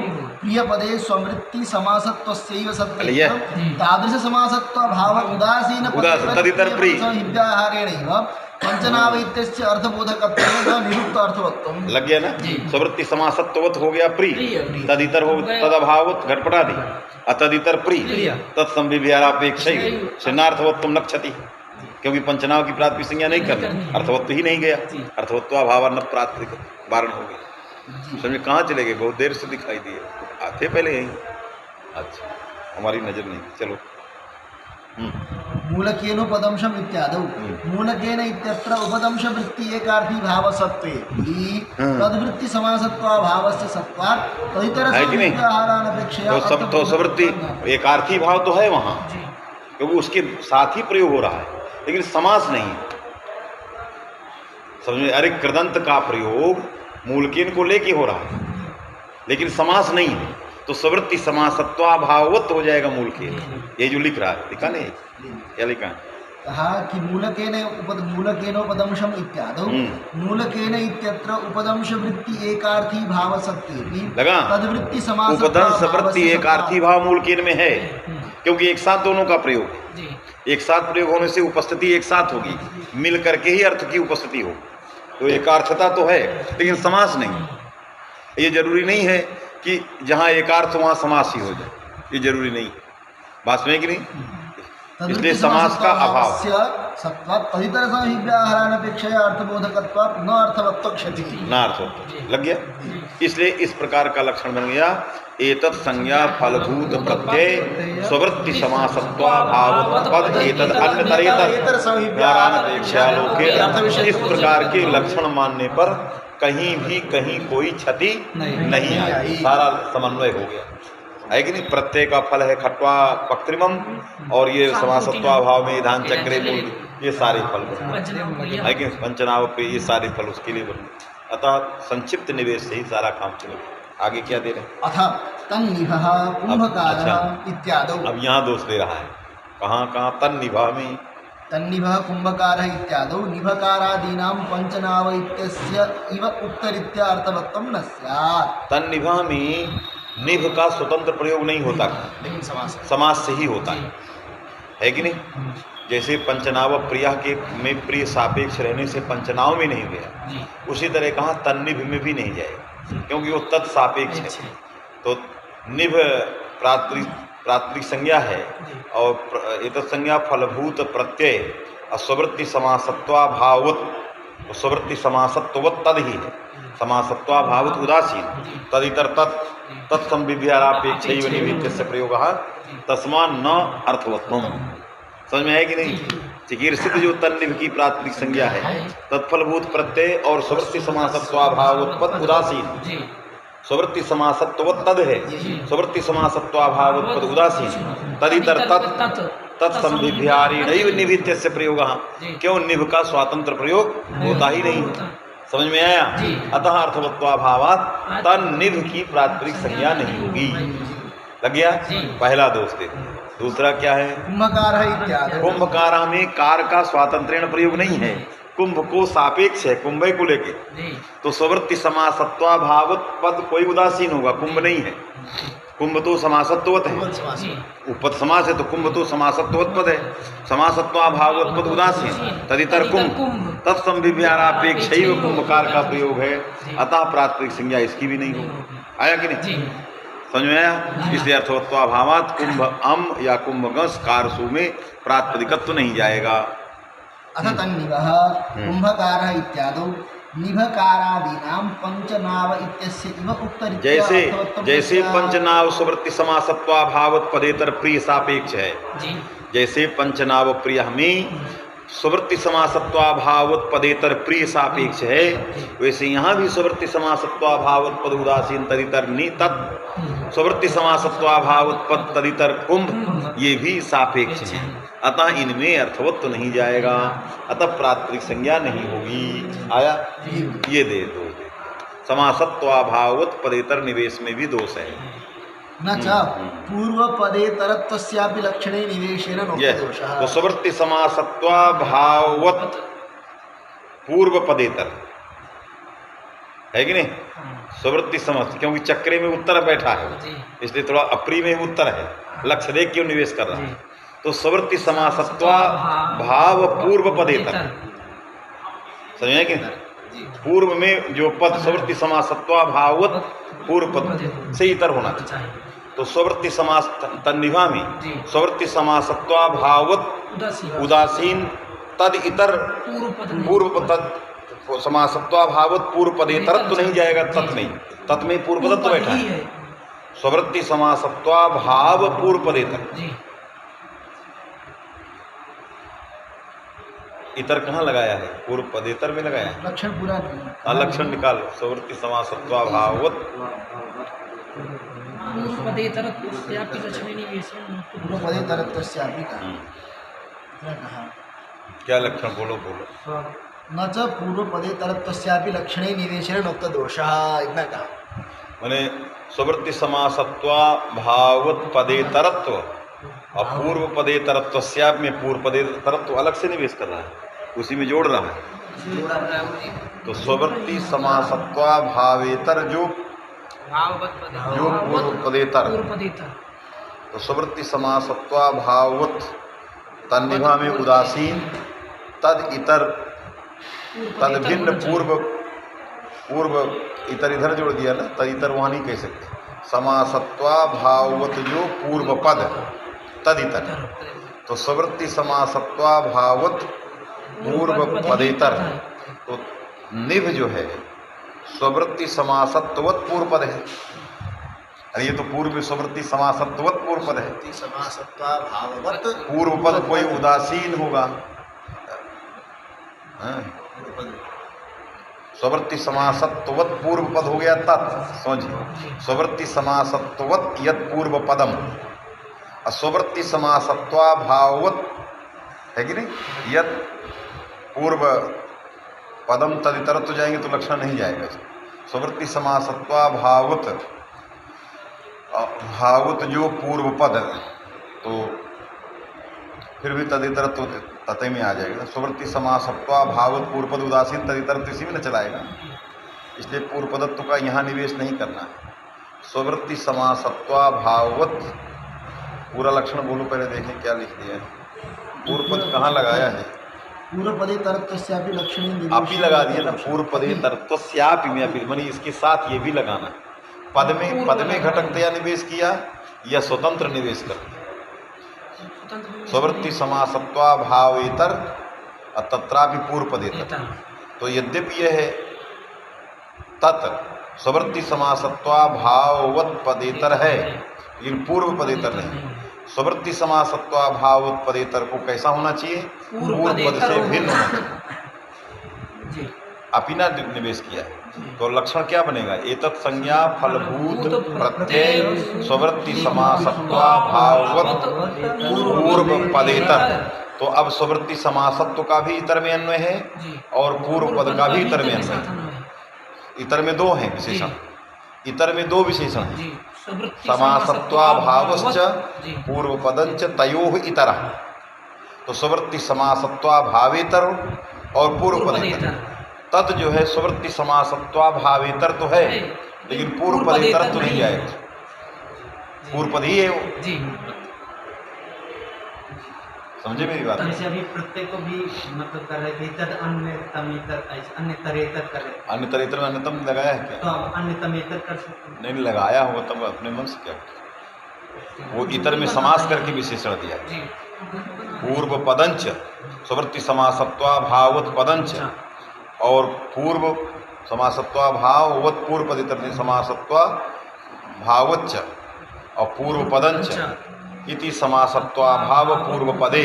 प्रिय पदे स्ववृत्ति समासत्वस्यैव सत्य तादृश समासत्वाभाव उदासीन तदितर प्रिय संभिव्याहारेणैव पंचनाव इत्यस्य अर्थबोधकत्वेन निरुक्त अर्थवत्वम्। लग गया ना। स्ववृत्ति समासत्ववत हो गया प्रिय, तदितर हो तदभावत घटपटादि, अतदितर प्रिय तत्संभिव्यारापेक्षा सिन्नार्थवत्वम न क्षति, क्योंकि पंचनाव की प्रातिनिधिक संज्ञा नहीं करनी, अर्थवत्व ही नहीं गया, अर्थवत्वाभाव न प्रातिनिधिक वारण हो गया। समझे। कहाँ चले गए, बहुत देर से दिखाई दिए, आते पहले यहीं। अच्छा, हमारी नजर नहीं, चलो। मूलकेनो पदंशम इत्यादौ मूलकेन इत्यत्र उपदंश वृत्ति एकार्थी भाव सत्वे तद्वृत्ति समासत्वाभावस्य सत्वात् तदितर संभिव्याहारान अपेक्षया तो स्ववृत्ति एकार्थी भाव तो है वहाँ, क्योंकि उसके साथ ही प्रयोग हो रहा है, लेकिन समास नहीं। समझ में। अरे कृदंत का प्रयोग मूलकेन को लेके हो रहा है, लेकिन समास नहीं है, तो स्ववृत्ति समासत्वाभाववत हो जाएगा मूलकेन। ये जो लिख रहा है, लिखा नहीं, क्या लिखा है, कहा कि मूलकेनोपदंशम इत्यादौ मूलकेन इत्यत्र उपदंश वृत्ति एकार्थी भाव सत्वेपि लगा। तद्वृत्ति उपदंश वृत्ति एकार्थी भाव मूलकेन में है, क्योंकि एक साथ दोनों का प्रयोग है, एक साथ प्रयोग होने से उपस्थिति एक साथ होगी, मिल करके ही अर्थ की उपस्थिति हो, तो एकार्थता तो है, लेकिन समास नहीं। ये जरूरी नहीं है कि जहाँ एकार्थ वहाँ समास ही हो जाए, ये जरूरी नहीं, बात में कि नहीं। इसलिए समास का अभाव, तदितर संभिव्याहारान अपेक्षया अर्थबोधकत्वात् न अर्थवत्व क्षति, न अर्थवत्व। लग गया। इसलिए इस प्रकार का लक्षण बन गया, एतत् संज्ञा फलभूत प्रत्यय स्ववृत्ति समासत्वाभावत पद एतद अन्यतरेतर संभिव्याहारान अपेक्षया लोके। इस प्रकार के लक्षण मानने पर कहीं कोई क्षति नहीं आई, सारा समन्वय हो गया, है कि नहीं। प्रत्यय का फल है खट्वा पक्त्रिमम, और ये समासत्वाभाव में धान चक्रे मूल, ये सारे फल बने, है कि पंचनाव पे ये सारे फल उसके लिए बने। अतः संक्षिप्त निवेश से ही सारा काम चलेगा। आगे क्या दे रहे हैं, अथ तन्निभः कुंभकारः इत्यादौ। अब यहाँ दोष दे रहा है, कहाँ तन्निभः में, तन्निभः कुंभकारः इत्यादौ निभकारादीनां पंचनाव इत्यस्य इव उत्तरीत्या अर्थवत्वं न स्यात्। तन्निभः में निभ का स्वतंत्र प्रयोग नहीं होता, लेकिन समास से ही होता है कि नहीं। जैसे पंचनाव प्रिया के में प्रिय सापेक्ष रहने से पंचनाव में नहीं गया, जी उसी तरह कहा तन्निभ में भी नहीं जाएगा, क्योंकि वो तत्सापेक्ष है। तो निभ प्रातृ संज्ञा है और एतत् संज्ञा फलभूत प्रत्यय अस्वृत्ति समासत्वाभावत, स्वृत्ति समासत्ववत तद ही है, समासत्वाभावत उदासीन तदितर तत्संविभ्यारापेक्ष निमित्त से प्रयोग तस्मान न अर्थवत्वम। समझ में है कि नहीं? चिकीर्षित जो तन्निभ की प्राथमिक संज्ञा है तत्फलभूत प्रत्यय और स्वृत्ति समासत्वाभावोत्पत्त उदासीन, स्वृत्ति समासत्ववत तद है, स्वृत्ति समासत्वाभावोत्पत्त उदासीन तदितर तत्संविभ्यारेणैव निमित्त से प्रयोग। क्यों? निभ का स्वातंत्र प्रयोग होता ही नहीं। समझ में आया? अतः अर्थवत्वाभावात् तन्निभ की प्राथमिक संज्ञा नहीं होगी। लग गया? पहला दोष दे। दूसरा क्या है? कुंभकार इत्यादि। कुंभकार में कार का स्वातंत्र्यण प्रयोग नहीं है, कुंभ को सापेक्ष है, कुंभ को लेके। तो स्वृत्ति समासत्वाभावत पद कोई उदासीन होगा, कुंभ नहीं है। कुंभ तो समासत्ववत है, उपद समास है, तो कुंभ तो समासत्ववत पद है, समासत्वाभाववत पद उदासीन तदितर कुंभ तत्संविभ्यारापेक्ष कुंभकार का प्रयोग है। अतः प्राथमिक संज्ञा इसकी भी नहीं होगी। आया कि नहीं? समझ में आया? इसलिए अर्थवत्वाभावात् कुंभ अम या कुंभगस कारसु में प्रातिपदिकत्व नहीं जाएगा। अथ तन्निभः कुंभकारः इत्यादौ निभकारादीनां पंचनाव इत्यस्य इव उक्तरीत्या जैसे पंचनाव स्वृत्ति समासत्वाभावत पदेतर प्रिय सापेक्ष है, जैसे पंचनाव प्रिय में स्वृत्ति समासत्वाभावत पदेतर प्रिय सापेक्ष है, वैसे यहाँ भी स्वृत्ति समासत्वाभावत पद उदासीन तदितर नि तत् स्वृत्ति समासत्वाभावत पद तदितर कुंभ ये भी सापेक्ष है। अतः इनमें अर्थवत्व नहीं जाएगा, अतः प्राथमिक संज्ञा नहीं होगी। आया? ये दे दो दे। समासत्वाभावत पदेतर निवेश में भी दोष है। न च पूर्वपदेतरत्वस्यापि लक्षणे निवेशेन नोक्तदोषः। तो स्वृत्ति समासत्वाभावत पूर्व पदेतर है कि नहीं? स्वृत्ति समस्त, क्योंकि चक्रे में उत्तर बैठा है, इसलिए थोड़ा अप्री में उत्तर है, लक्ष्य देख क्यों निवेश कर रहा है। तो स्वृत्ति समासत्वा भाव पूर्व पदेतर, समझे कि पूर्व में जो पद स्वृत्ति समासत्वा भाववत पूर्व पद से इतर होना चाहिए। तो स्वृत्ति समास तन्निभा में स्वृत्ति समासत्वा भाववत उदासीन तद इतर पूर्व तद समासत्वा भाववत पूर्व पदेतरत्व नहीं जाएगा, तत् नहीं, तत् में पूर्व पदत्व बैठा है। स्वृत्ति समासत्वा भाव पूर्व पदेतर, इतर कहाँ लगाया है? पूर्व पदेतर में लगाया है। लक्षण पूरा लक्षण निकाल। स्वृत्ति समासत्वा भाववत पूर्वपदेतरत्वस्यापि क्या लक्षण? बोलो बोलो। न च पूर्वपदेतरत्वस्यापि लक्षणे निवेशेन नोक्तदोषः, इतना कहा। माने स्वृत्ति समासत्वा भाववत पदेतरत्व और पूर्व पदेतरत्व स्याप में पूर्व पदेतरत्व अलग से निवेश कर रहा है, उसी में जोड़ रहा है। तो स्वृत्ति समासत्वा भावेतर जो पूर्व पदेतर, तो स्वृत्ति समासत्वा भाववत तन्निभा में उदासीन तद इतर तद भिन्न पूर्व इतर इधर जोड़ दिया ना, तद इतर वहाँ नहीं कह सकते। समासत्वा भाववत जो पूर्व पद तद इतर, तो स्वृत्ति समासत्वा भाववत पूर्व पदेतर, तो निभ जो है स्वृत्ति समासत्ववत पूर्व पद है। अरे ये तो पूर्व में स्वृत्ति समासत्ववत पूर्व पद है, समासत्वा भाववत पूर्व पद कोई उदासीन होगा। स्वृत्ति समासत्ववत पूर्व पद हो गया तत्, समझिए। स्वृत्ति समासत्ववत यत पूर्व पदम, स्वृत्ति समासत्वा भाववत है कि नहीं, यत पूर्व पदम तदितर तो जाएंगे तो लक्षण नहीं जाएगा। स्वृत्ति समासत्वा भाववत जो पूर्व पद, तो फिर भी तदितर तो तते में आ जाएगा। स्वृत्ति समासत्वा भाववत पूर्व पद उदासीन तदितर तो इसी में न चलाएगा, इसलिए पूर्व पदत्व का यहाँ निवेश नहीं करना है। स्वृत्ति समासत्वा भाववत पूरा लक्षण बोलो, पहले देखें क्या लिख दिया है। पूर्व पद कहाँ लगाया है? पूर्व पदे तरत्वस्यापि लक्षणे आप ही लगा दिए ना, पूर्व पदे तत्वस्यापि में अपि, माने इसके साथ ये भी लगाना। पद में घटकतया निवेश किया या स्वतंत्र निवेश कर दिया। स्ववृत्ति समासत्वाभावेतर तत्रापि पूर्व पदेतर। तो यद्यपि यह है तत् स्ववृत्ति समासत्वाभाववत् पदेतर है, लेकिन पूर्व पदेतर नहीं। स्ववृत्ति समासत्वाभाववत् पदेतर को कैसा होना चाहिए? पूर्व पद से भिन्न होना चाहिए। अपिना निवेश किया है तो लक्षण क्या बनेगा? एतत् संज्ञा फलभूत प्रत्यय स्ववृत्ति समासत्वाभाववत् पूर्व पदेतर। तो अब स्ववृत्ति समासत्व का भी इतर में अन्वय है और पूर्व पद का भी इतर में अन्वय है। इतर में दो हैं विशेषण, इतर में दो विशेषण हैं, समासत्वाभावश्च पूर्व पदंच तयोः इतरः। तो स्ववृत्ति समासत्वाभावेतर और पूर्व पदेतर। तत् जो है स्ववृत्ति समासत्वाभावेतर तो है, लेकिन पूर्व पदेतर तो नहीं आएगा, पूर्व पद ही है वो। समझे मेरी बात? ऐसे अभी प्रत्यय को भी मतलब कर रहे थे, तद अन्य तमेतर, अन्य तरेतर कर रहे थे। अन्य तरेतर में अन्यतम लगाया है क्या? तो अब अन्य तमेतर कर सकते हैं। नहीं लगाया होगा तब अपने मन से क्या, वो इतर में समास करके विशेषण दिया। पूर्व पदंच स्ववृत्ति समासत्वाभाववत् पदंच और पूर्व समासत्वाभाववत् पूर्व पदेतर में समासत्वाभावच्च और पूर्व पदंच इति समासत्वाभाव पूर्व पदे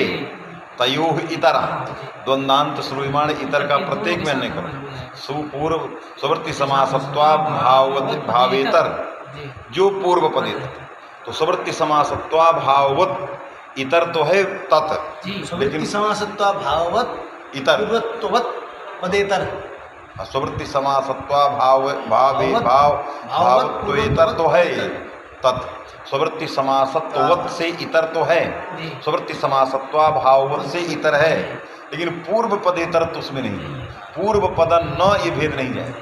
तयोः इतर। द्वंद्वांत श्रूयमाण इतर का प्रत्येक में अन्य करो। सुपूर्व स्ववृत्ति समासत्वाभाववत् भावेतर जो पूर्व पदेतर। तो स्ववृत्ति समासत्वाभाववत् इतर तो है तत्, लेकिन समासत्वाभाववत् इतर पूर्वत्ववत् पदेतर। स्ववृत्ति समासत्वाभाव भावे भाव भावत्वेतर तो है तत्। स्ववृत्ति समासत्ववत् से इतर तो है, स्ववृत्ति समासत्वाभाववत् से इतर है, लेकिन पूर्व पदेतर तो उसमें नहीं है। पूर्व पद न ये भेद नहीं जाए,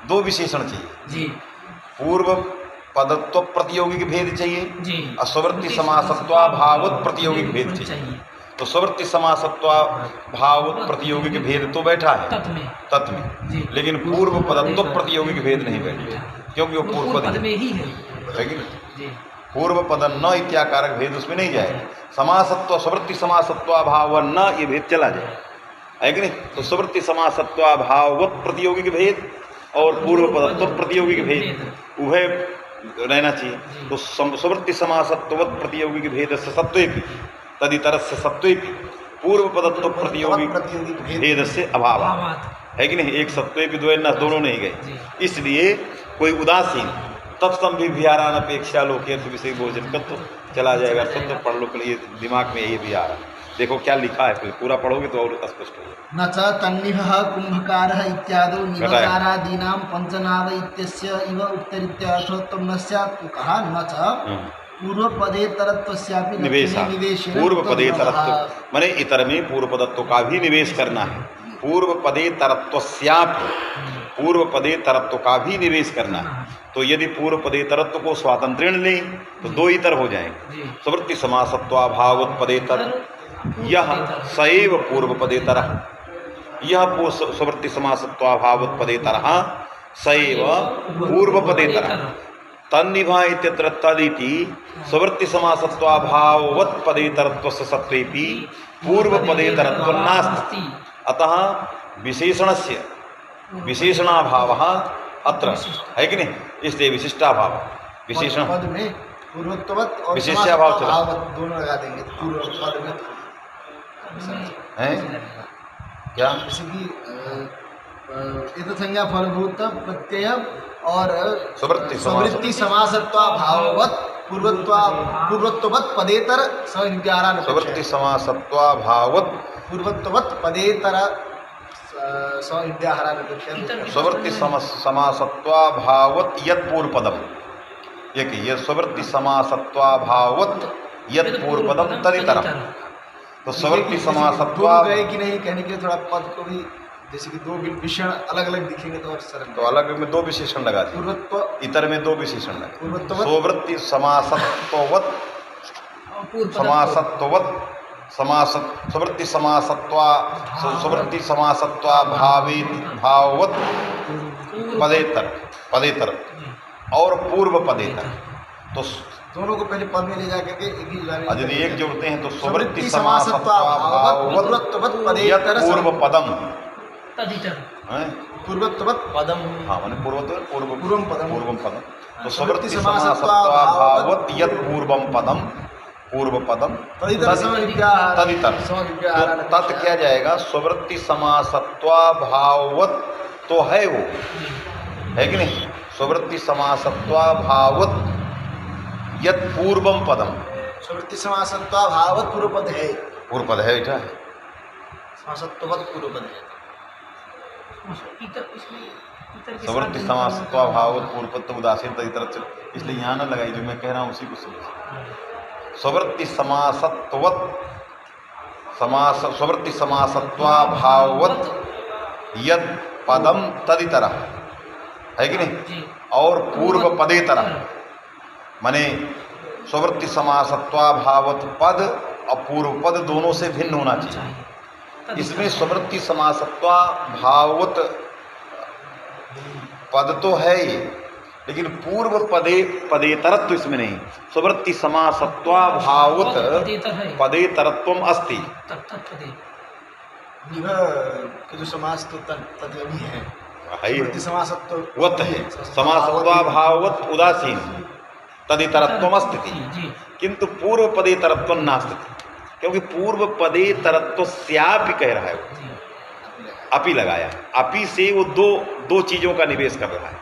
दो विशेषण चाहिए। पूर्व पदत्व प्रतियोगिक भेद चाहिए और स्ववृत्ति समासत्वाभाववत् प्रतियोगिक भेद चाहिए। तो स्ववृत्ति समासत्वाभाववत् प्रतियोगिक भेद तो बैठा है तत् में, लेकिन पूर्व पदत्व प्रतियोगिक भेद नहीं बैठा, क्योंकि वो पूर्व पद ही है। पूर्व पद न इत्याकारक भेद उसमें नहीं जाएगा। समासत्व स्ववृत्ति समासत्वाभाव न ये भेद चला जाए, है कि नहीं? तो स्ववृत्ति समासत्वाभाववत् प्रतियोगिक भेद और पूर्व पदत्व प्रतियोगिक भेद उभय रहना चाहिए। तो स्ववृत्ति समासत्ववत् प्रतियोगिक भेद से सत्वेपि तदितर से सत्वेपि पूर्व पदत्व प्रतियोगिक भेद से अभाव है कि नहीं? एक सत्वेपि दो न दोनों नहीं गए, इसलिए कोई उदासीन तत्संभिव्यारान अपेक्षा लोकेत विषय भोजन का तो चला जाएगा। सब तो पढ़ लो, ये दिमाग में ये भी आ रहा है। देखो क्या लिखा है, फिर पूरा पढ़ोगे तो और स्पष्ट होगा। न च तन्निभः कुंभकारः इत्यादो निवकारादीनां पंचनाद इत्यस्य इव उत्तरीत्यार्थोत्तम न स्यात्। कहा न च पूर्व पदेतरत्वस्यापि निवेश। पूर्व पदेतरत्व माने इतर में पूर्व पदत्व का भी निवेश करना है। पूर्व पदेतरत्वस्यापि पूर्व पदेतरत्व का भी निवेश करना है। तो यदि पूर्व पदेतरत्व को स्वातंत्र्य लें तो दो इतर हो जाएंगे। स्ववृत्ति समासत्वाभाववत् पदेतर यह सैव पूर्व पदेतर, यह स्ववृत्ति समासत्वाभाववत् पदेतर सैव पूर्व पदेतर। तन्निभा इत्यत्र तदिति स्ववृत्ति समासत्वाभाववत् पदेतरत्वस्य सत्वेपि पूर्व पदेतरत्व नास्ति। अतः विशेषणस्य विशेषणाभावः अत्र है कि नहीं? इसलिए विशिष्टाभाव विशेषण पद में पूर्वत्ववत् और विशेष्याभाव दोनों लगा देंगे। पूर्व पद में है क्या? जैसे कि संज्ञा फलभूत प्रत्यय और स्ववृत्ति समासत्वाभाववत् पूर्वत्ववत् पदेतर सविज्ञानान। स्ववृत्ति समासत्वाभाववत् पूर्वत्ववत् पदेतर स्ववृत्ति समासत्वाभाववत् यत् पूर्व पदम, ये स्ववृत्ति समासत्वाभाववत् यत् पूर्व पदम तदितरम्। तो स्ववृत्ति समासत्वा गए कि नहीं कहने के लिए थोड़ा पद को भी, जैसे कि दो विशेषण अलग अलग दिखेंगे तो और सरल। तो अलग में दो विशेषण लगा दिए, पूर्वत्व इतर में दो विशेषण लगे। स्ववृत्ति समासत्ववत् स्ववृत्ति समासत्वा भावित भाववत पदेतर और पूर्व पदेतर। तो दोनों को पहले पद में ले जाकर के एक ही लाइन यदि एक जोड़ते हैं तो स्ववृत्ति समासत्वा भाववत पदेतर पूर्व पदम तदितर हैं? पूर्वत्वत पदम। हाँ माने पूर्वम पदम। पूर्वम पदम। तो स्ववृत्ति समासत्वा भाववत यत् पूर्वम पदम पूर्व पदम तदितर तदितर। तो तत् क्या जाएगा? स्ववृत्ति समासत्वा भाववत तो है वो, है कि नहीं? स्ववृत्ति समासत्वा भाववत यत् पूर्वम पदम। स्ववृत्ति समासत्वा भाववत पूर्व पद है। पूर्व पद है बेटा, समासत्ववत पूर्व पद है। स्ववृत्ति समासत्वा भाववत पूर्व पद तो उदासीन तदितर। इसलिए यहाँ न लगाई, जो मैं कह रहा हूँ उसी को समझ। स्ववृत्ति समासत्ववत स्ववृत्ति समासत्वा भाववत यत् पदम तदितरः, है कि नहीं? और पूर्व पदेतरः माने स्ववृत्ति समासत्वा भाववत पद और पूर्व पद दोनों से भिन्न होना चाहिए। इसमें स्ववृत्ति समासत्वा भाववत पद तो है ही, लेकिन पूर्व पदेतरत्व इसमें नहीं। स्ववृत्ति समासत्वा भाववत पदेतरत्वम अस्ति। के जो समास तो तद भी है, स्ववृत्ति समासत्ववत है। समासत्वा भाववत उदासीन तदितरत्वम अस्ति, किंतु पूर्व पदेतरत्वम नास्ति। क्योंकि पूर्व पदेतरत्व स्यापि कह रहा है वो, अपि लगाया, अपि से वो दो चीजों का निवेश कर रहा है।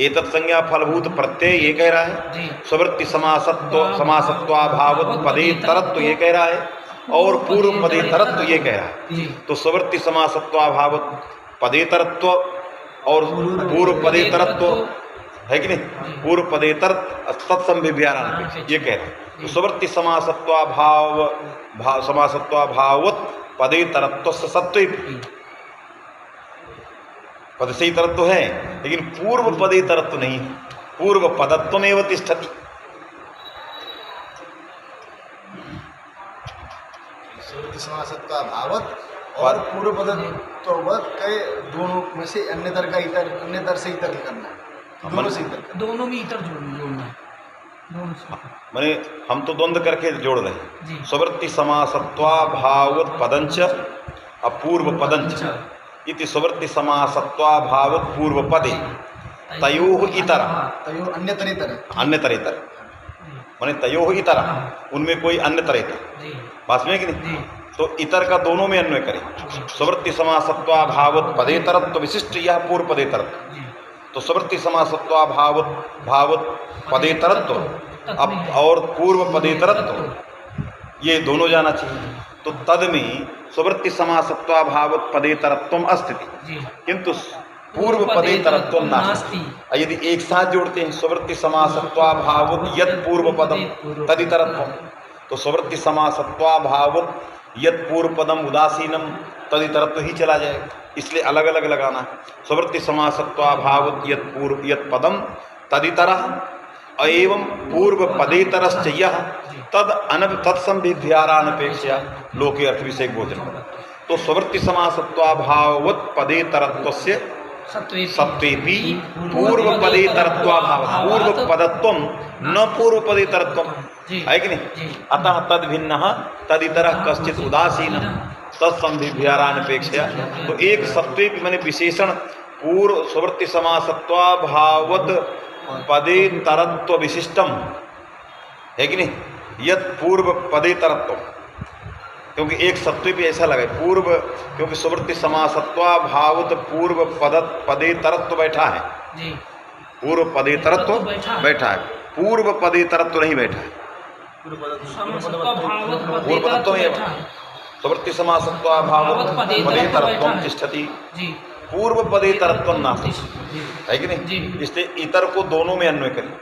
एतत् संज्ञा फलभूत प्रत्यय ये कह रहा है, स्ववृत्ति समासत्वा भाववत पदेतरत्व ये कह रहा है, और पूर्व पदेतरत्व ये कह रहा है। तो स्ववृत्ति समासत्वा भाववत पदेतरत्व और पूर्व पदेतरत्व है कि नहीं? पूर्व पदेतर तत्संभिव्यारान ये कह रहे हैं। तो स्ववृत्ति समासत्वा भाववत पदेतरत्व सत्व पद से ही तरत्व है, लेकिन पूर्व पदे तरत्व नहीं, पूर्व पदत्वमेव तिष्ठति। स्ववृत्ति समासत्वा भाववत और पूर्व पदत्ववत के दोनों में से अन्यतर का इतर, अन्यतर से इतर करना है। दोनों से इतर, दोनों में इतर जोड़ना है। माने हम तो द्वंद्व करके जोड़ रहे हैं। स्ववृत्ति समासत्वा भाववत पदंच अपूर्व पदंच इति स्ववृत्ति समासत्वा भाववत पूर्व पदे तयोः इतर अन्यतरेतर माने तयोः इतर, उनमें कोई अन्यतरेतर बात में कि नहीं? तो इतर का दोनों में अन्वय करें। स्ववृत्ति समासत्वा भाववत पदेतरत्व विशिष्ट यह पूर्व पदेतरत्व। तो स्ववृत्ति समासत्वा भाववत पदेतरत्व अब और पूर्व पदेतरत्व ये दोनों जाना चाहिए। तो तद में स्ववृत्ति समासत्वा भाववत पदेतरत्वम अस्ति, किंतु पूर्व पदेतरत्वम नास्ति। यदि एक साथ जोड़ते हैं स्ववृत्ति समासत्वा भाववत यत् पूर्व पदम तदितरत्वम, तो स्ववृत्ति समासत्वा भाववत यत् पूर्व पदम उदासीनम तदितरत्व ही चला जाएगा। इसलिए अलग अलग लगाना है। स्ववृत्ति समासत्वा भाववत यत् पदम तदितरः एवं पूर्व पदेतरश्च यः तत्संभिव्यारानपेक्षया लोके अर्थ विषय गोचर। तो स्ववृत्ति समासत्वा भाववत पदेतरत्वस्य सत्वेपि पूर्व पदेतरत्वाभावः, पूर्व पदत्वम न पूर्व पदेतरत्वम, है कि नहीं? अतः तद भिन्नः तदितरः कश्चित उदासीनः तत्संभिव्यारानपेक्षया। तो एक सत्वेपि माने विशेषण पूर्व स्ववृत्ति समासत्वा भाववत पदेतरत्व विशिष्टम, है कि नहीं? यत् पूर्व पदेतरत्व, क्योंकि एक सत्व भी ऐसा लगे पूर्व, क्योंकि स्ववृत्ति समासत्वा भाववत पूर्व पदेतरत्व बैठा है, पूर्व पदेतरत्व बैठा है, पूर्व पदेतरत्व नहीं बैठा है। पूर्व पदत्व में स्ववृत्ति समासत्वा भाववत पदेतरत्वम तिष्ठति, पूर्व पदेतरत्वम नास्ति, है कि नहीं? इसलिए इतर को दोनों में अन्वय करिए,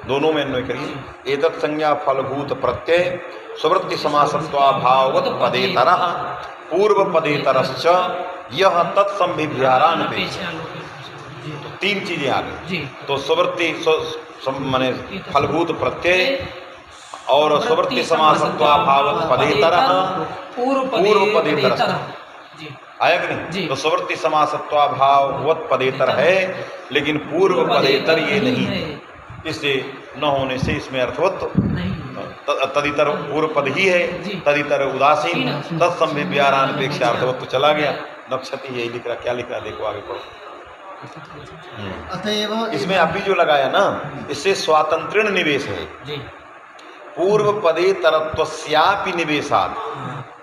दोनों में अन्वय करिए। एतत् संज्ञा फलभूत प्रत्यय स्ववृत्ति समासत्वा भाववत पदेतरः पूर्व पदेतरश्च यह तत्संभिव्यारानपेक्षया। तो तीन चीजें आ गई। तो स्ववृत्ति माने फलभूत प्रत्यय और स्ववृत्ति समासत्वाभावत पदेतरः पूर्व पदेतरः आया कि नहीं? तो स्ववृत्ति समासत्वाभावत पदेतर है, लेकिन पूर्व पदेतर ये नहीं है। इसलिए न होने से इसमें अर्थवत्व तदितर पूर्व पद ही है, तदितर उदासीन तत्संव्यारानपेक्षा अर्थवत्व चला गया। नक्षति यही लिख रहा, क्या लिख रहा देखो आगे पढ़ो। अतएव इसमें अभी जो लगाया ना, इससे स्वातंत्रण निवेश है। पूर्व पदे तरत्वस्यापि निवेशात,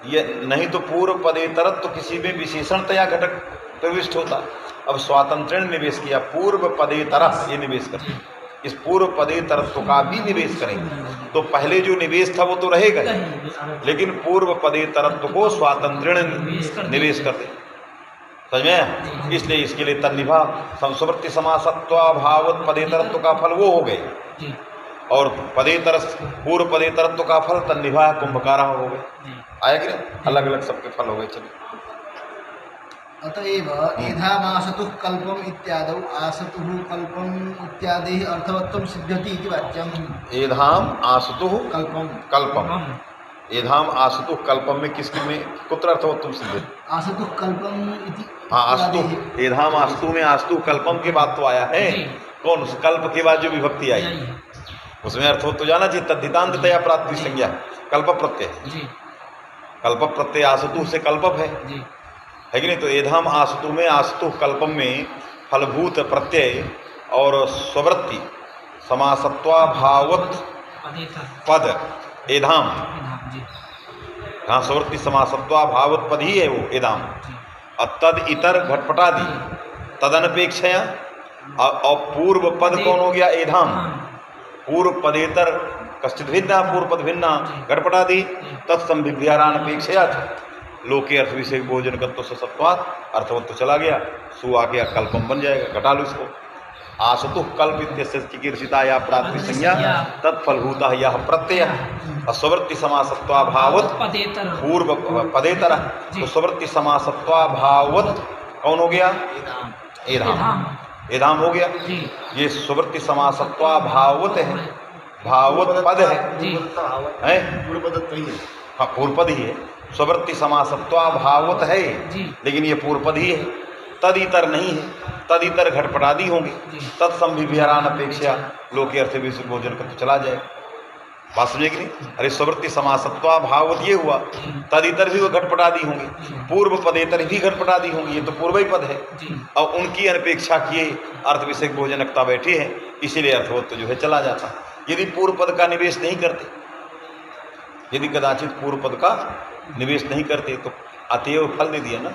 ये नहीं तो पूर्व पदे तरत्व किसी में विशेषणतया घटक प्रविष्ट होता। अब स्वातंत्रण निवेश किया, पूर्व पदे तरह ये निवेश करते, इस पूर्व पदे तरत्व का भी निवेश करेंगे तो पहले जो निवेश था वो तो रहेगा ही, लेकिन पूर्व पदे तरत्व को स्वातंत्रण निवेश करते। समझ में? इसलिए इसके लिए तन्निभा संस्वृत्ति समासत्वाभावत पदेतरत्व का फल वो हो गए, और पदेतर पूर्व पदेतरत्व का फल तन्निभा कुंभकारा हो गए। आया कि नहीं? अलग अलग सबके फल हो गए। चलिए अतएव एधामासतुः कल्पम इत्यादौ आसतुः कल्पम इत्यादि अर्थवत्वं सिद्ध्यति इति वाच्यम्। एधाम आसतुः कल्पम कल्पम, एधाम आसतुः कल्पम में किसके में कुत्र अर्थवत्वं सिद्ध्यति? आसतुः कल्पम इति। हाँ, आस्तु एधाम आस्तु में आस्तु कल्पम के बाद तो आया है। कौन? उस कल्प के बाद जो विभक्ति आई उसमें अर्थवत्व तो जाना चाहिए। तद्धितांततया प्राप्ति संज्ञा कल्प प्रत्यय, कल्प प्रत्यय आसतु से कल्पप है कि नहीं? तो एधाम आसतु में आस्तु कल्पम में फलभूत प्रत्यय और स्ववृत्ति समासत्वाभावत पद एधाम, हाँ स्ववृत्ति समासत्वाभावत पद ही है वो एधाम। और तद इतर घटपटादि तदनपेक्षया, और पूर्व पद कौन हो गया? एधाम। पूर्व पदेतर कश्चित भिन्ना, पूर्व पद भिन्ना घटपटादि तत्संभिभ्यारानपेक्षया लोके अर्थ विषय भोजन कत्व सत्वात् अर्थवत्व तो चला गया, सु आ गया, कल्पम बन जाएगा। घटा लो इसको। आसतु कल्प इत्यस्य चिकीर्षिता या प्राप्ति संज्ञा तत्फलभूता यह प्रत्यय। स्ववृत्ति समासत्वाभावत पूर्व पदेतर, तो स्ववृत्ति समासत्वाभावत कौन हो गया? एधाम। एधाम हो गया। ये स्ववृत्ति समासत्वाभावत है, भावत पद है, हाँ पूर्व पद ही है। स्ववृत्ति समासत्वाभावत है, लेकिन ये पूर्व पद ही है, तद इतर नहीं है। तद इतर घटपटादि होंगे, तत्संभिभ्यारान अपेक्षा लोके अर्थ विषय भोजन का तो चला जाए। बात समझे कि नहीं? अरे स्ववृत्ति समासत्वाभावत ये हुआ, तद इतर भी वो घटपटादि होंगे, पूर्व पदेतर भी घटपटादि होंगे, ये तो पूर्व ही पद है, और उनकी अनपेक्षा किए अर्थ विषय भोजनकता बैठी है, इसीलिए अर्थवत्व जो है चला जाता। यदि पूर्व पद का निवेश नहीं करते, यदि कदाचित पूर्व पद का निवेश नहीं करते तो अतएव फल दे दिया ना।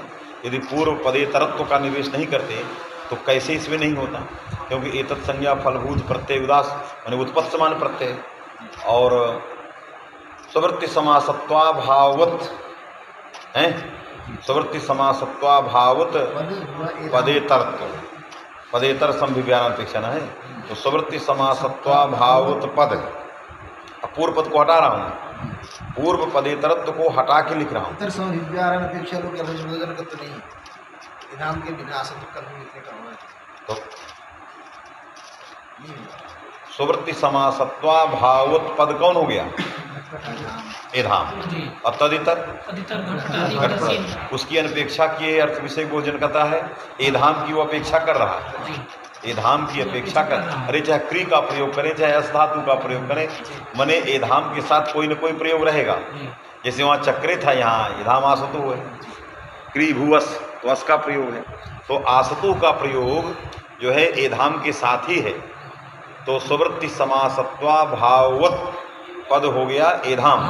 यदि पूर्व पदे तरत्व का निवेश नहीं करते तो कैसे इसमें नहीं होता? क्योंकि एतत् संज्ञा फलभूत प्रत्यय उदास माने उत्पत्ति समान प्रत्यय, और स्ववृत्ति समासत्वाभावत है, स्ववृत्ति समासत्वाभावत पदेतरत्व, पदेतर संभिव्यानापेक्षा है, तो स्ववृत्ति समासत्वाभावत पद, पूर्व पद को हटा रहा हूँ, पूर्व पदेतरत्व को हटा के लिख रहा हूँ। अपेक्षा लोग नहीं, नाम के बिना तो स्ववृत्ति समासत्वाभावत पद कौन हो गया? एधाम। और तदितर उसकी अनपेक्षा किए अर्थ विषय भोजन करता है, एधाम की वो अपेक्षा कर रहा है, एधाम की अपेक्षा कर। अरे चाहे क्री का प्रयोग करें चाहे अस धातु का प्रयोग करें, मने एधाम के साथ कोई न कोई प्रयोग रहेगा। जैसे वहाँ चक्रे था, यहाँ एधाम आसतु है, क्री भूवस तो अस का प्रयोग है, तो आसतु का प्रयोग जो है एधाम के साथ ही है। तो स्ववृत्ति समासत्वाभावत पद हो गया एधाम,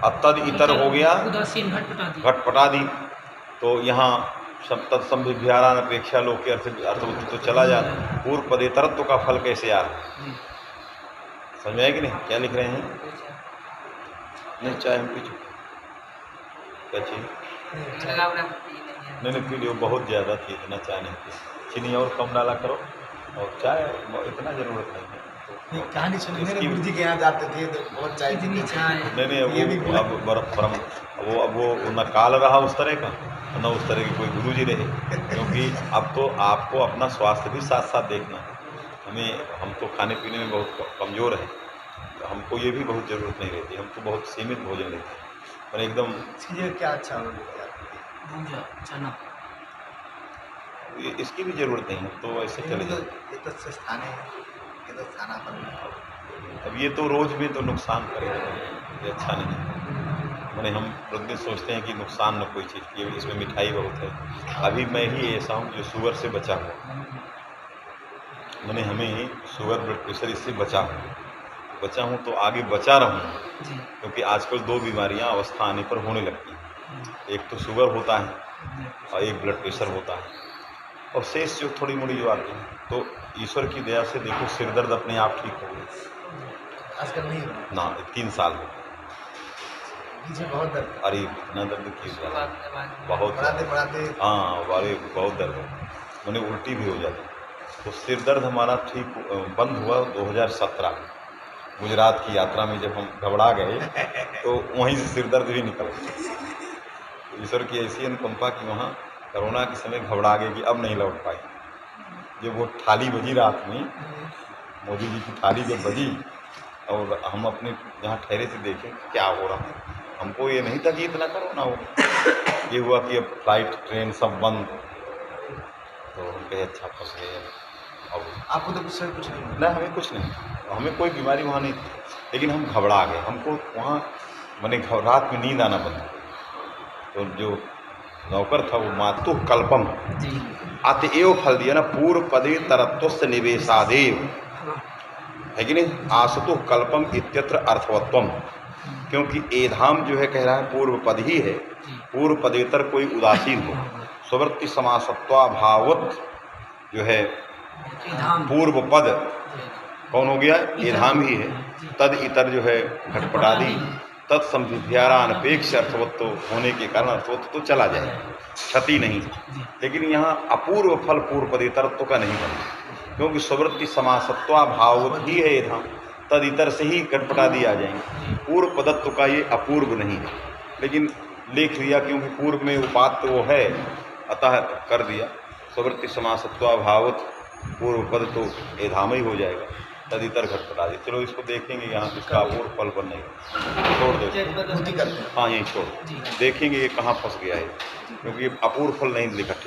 और तद इतर हो गया घटपटादि। तो यहाँ सब तत्संभिभ्यारान अपेक्षा लोग के अर्थवत्व तो चला जाता। पूर्व पदेतरत्व का फल कैसे यार समझ में आया कि नहीं? क्या लिख रहे हैं? नहीं चाहे हम कुछ क्या चीज नहीं पी लियो, बहुत ज़्यादा थी, इतना चाय नहीं थी। चीनी और कम डाला करो, और चाय इतना ज़रूरत नहीं है। कहानी सुनी मैंने, गुरुजी के यहाँ जाते थे तो बहुत चाय इतनी चाय नहीं वो अब बर्फ अब वो न काल रहा उस तरह का, न उस तरह के कोई गुरुजी रहे, क्योंकि अब तो आपको अपना स्वास्थ्य भी साथ साथ देखना है। हम तो खाने पीने में बहुत कमज़ोर है, हमको ये भी बहुत ज़रूरत नहीं रहती, हम तो बहुत सीमित भोजन लेते हैं और एकदम चीज़ें क्या अच्छा हो भूंजा चना इसकी भी ज़रूरत नहीं है, तो ऐसे चले जाते। ये तो स्थान है, ये तो खाना पर अब ये तो रोज़ में तो नुकसान करेगा, ये अच्छा नहीं है। मैंने हम प्रतिदिन सोचते हैं कि नुकसान न कोई चीज़ की, इसमें मिठाई बहुत है। अभी मैं ही ऐसा हूँ जो शुगर से बचा हुआ, मैंने हमें शुगर ब्लड प्रेशर इससे बचा हूँ तो आगे बचा रहूँगा, क्योंकि आजकल 2 बीमारियाँ अवस्था आने पर होने लगती हैं। एक तो शुगर होता है और एक ब्लड प्रेशर होता है, और शेष जो थोड़ी मोड़ी जो आती है, तो ईश्वर की दया से देखो सिर दर्द अपने आप ठीक हो गया। आजकल नहीं हो रहा, ना 3 साल हो पीछे बहुत दर्द है। अरे इतना दर्द क्यों ज़्यादा, बहुत बढ़ाते हाँ वाले बहुत दर्द है, मैंने उल्टी भी हो जाती। तो सिर दर्द हमारा ठीक बंद हुआ 2017 में, गुजरात की यात्रा में जब हम घबरा गए तो वहीं से सिर दर्द भी निकल गया। ईश्वर की ऐसी अनुकंपा कि वहाँ कोरोना के समय घबरा गए कि अब नहीं लौट पाए। जब वो थाली बजी रात में, मोदी जी की थाली जब बजी और हम अपने जहाँ ठहरे थे देखें क्या हो रहा है, हमको ये नहीं था कि इतना कोरोना हो। ये हुआ कि अब फ्लाइट ट्रेन सब बंद, तो हम कहे अच्छा फंस गए। अब आपको तो कुछ नहीं ना हमें कुछ नहीं, हमें कोई बीमारी वहाँ नहीं थी, लेकिन हम घबरा गए। हमको वहाँ मैंने रात में नींद आना बंद, तो जो नौकर था वो मातुः कल्पम अतएव फल दिया ना, पूर्व पदे तरत्वस्य निवेशादेव, है कि नहीं, आसतुः कल्पम इत्यत्र अर्थवत्वम, क्योंकि एधाम जो है कह रहा है पूर्व पद ही है, पूर्व पदेतर कोई उदासीन हो, स्ववृत्ति समासत्वाभावत जो है पूर्व पद कौन हो गया, एधाम ही है, तद इतर जो है घटपटादि तत्संभिध्यारा अनपेक्ष अर्थवत्व होने के कारण अर्थवत्व तो चला जाए, क्षति नहीं। लेकिन यहाँ अपूर्व फल पूर्व पदेतरत्व का नहीं बनता, क्योंकि स्ववृत्ति समासत्वाभावत ही है एधाम, तद इतर से ही घटपटादि आ जाएंगे। पूर्व पदत्व का ये अपूर्व नहीं है, लेकिन लेख लिया क्योंकि पूर्व में उपात वो है, अतः कर दिया। स्ववृत्ति समासत्वाभावत पूर्व पद तो एधाम ही हो जाएगा, तदितर घटपटादि। चलो इसको देखेंगे, यहाँ इसका अपूर्व फल बनेगा, छोड़ दो। हाँ यही छोड़, देखेंगे ये कहाँ फंस गया है, क्योंकि अपूर्व फल नहीं लिखा। ठीक।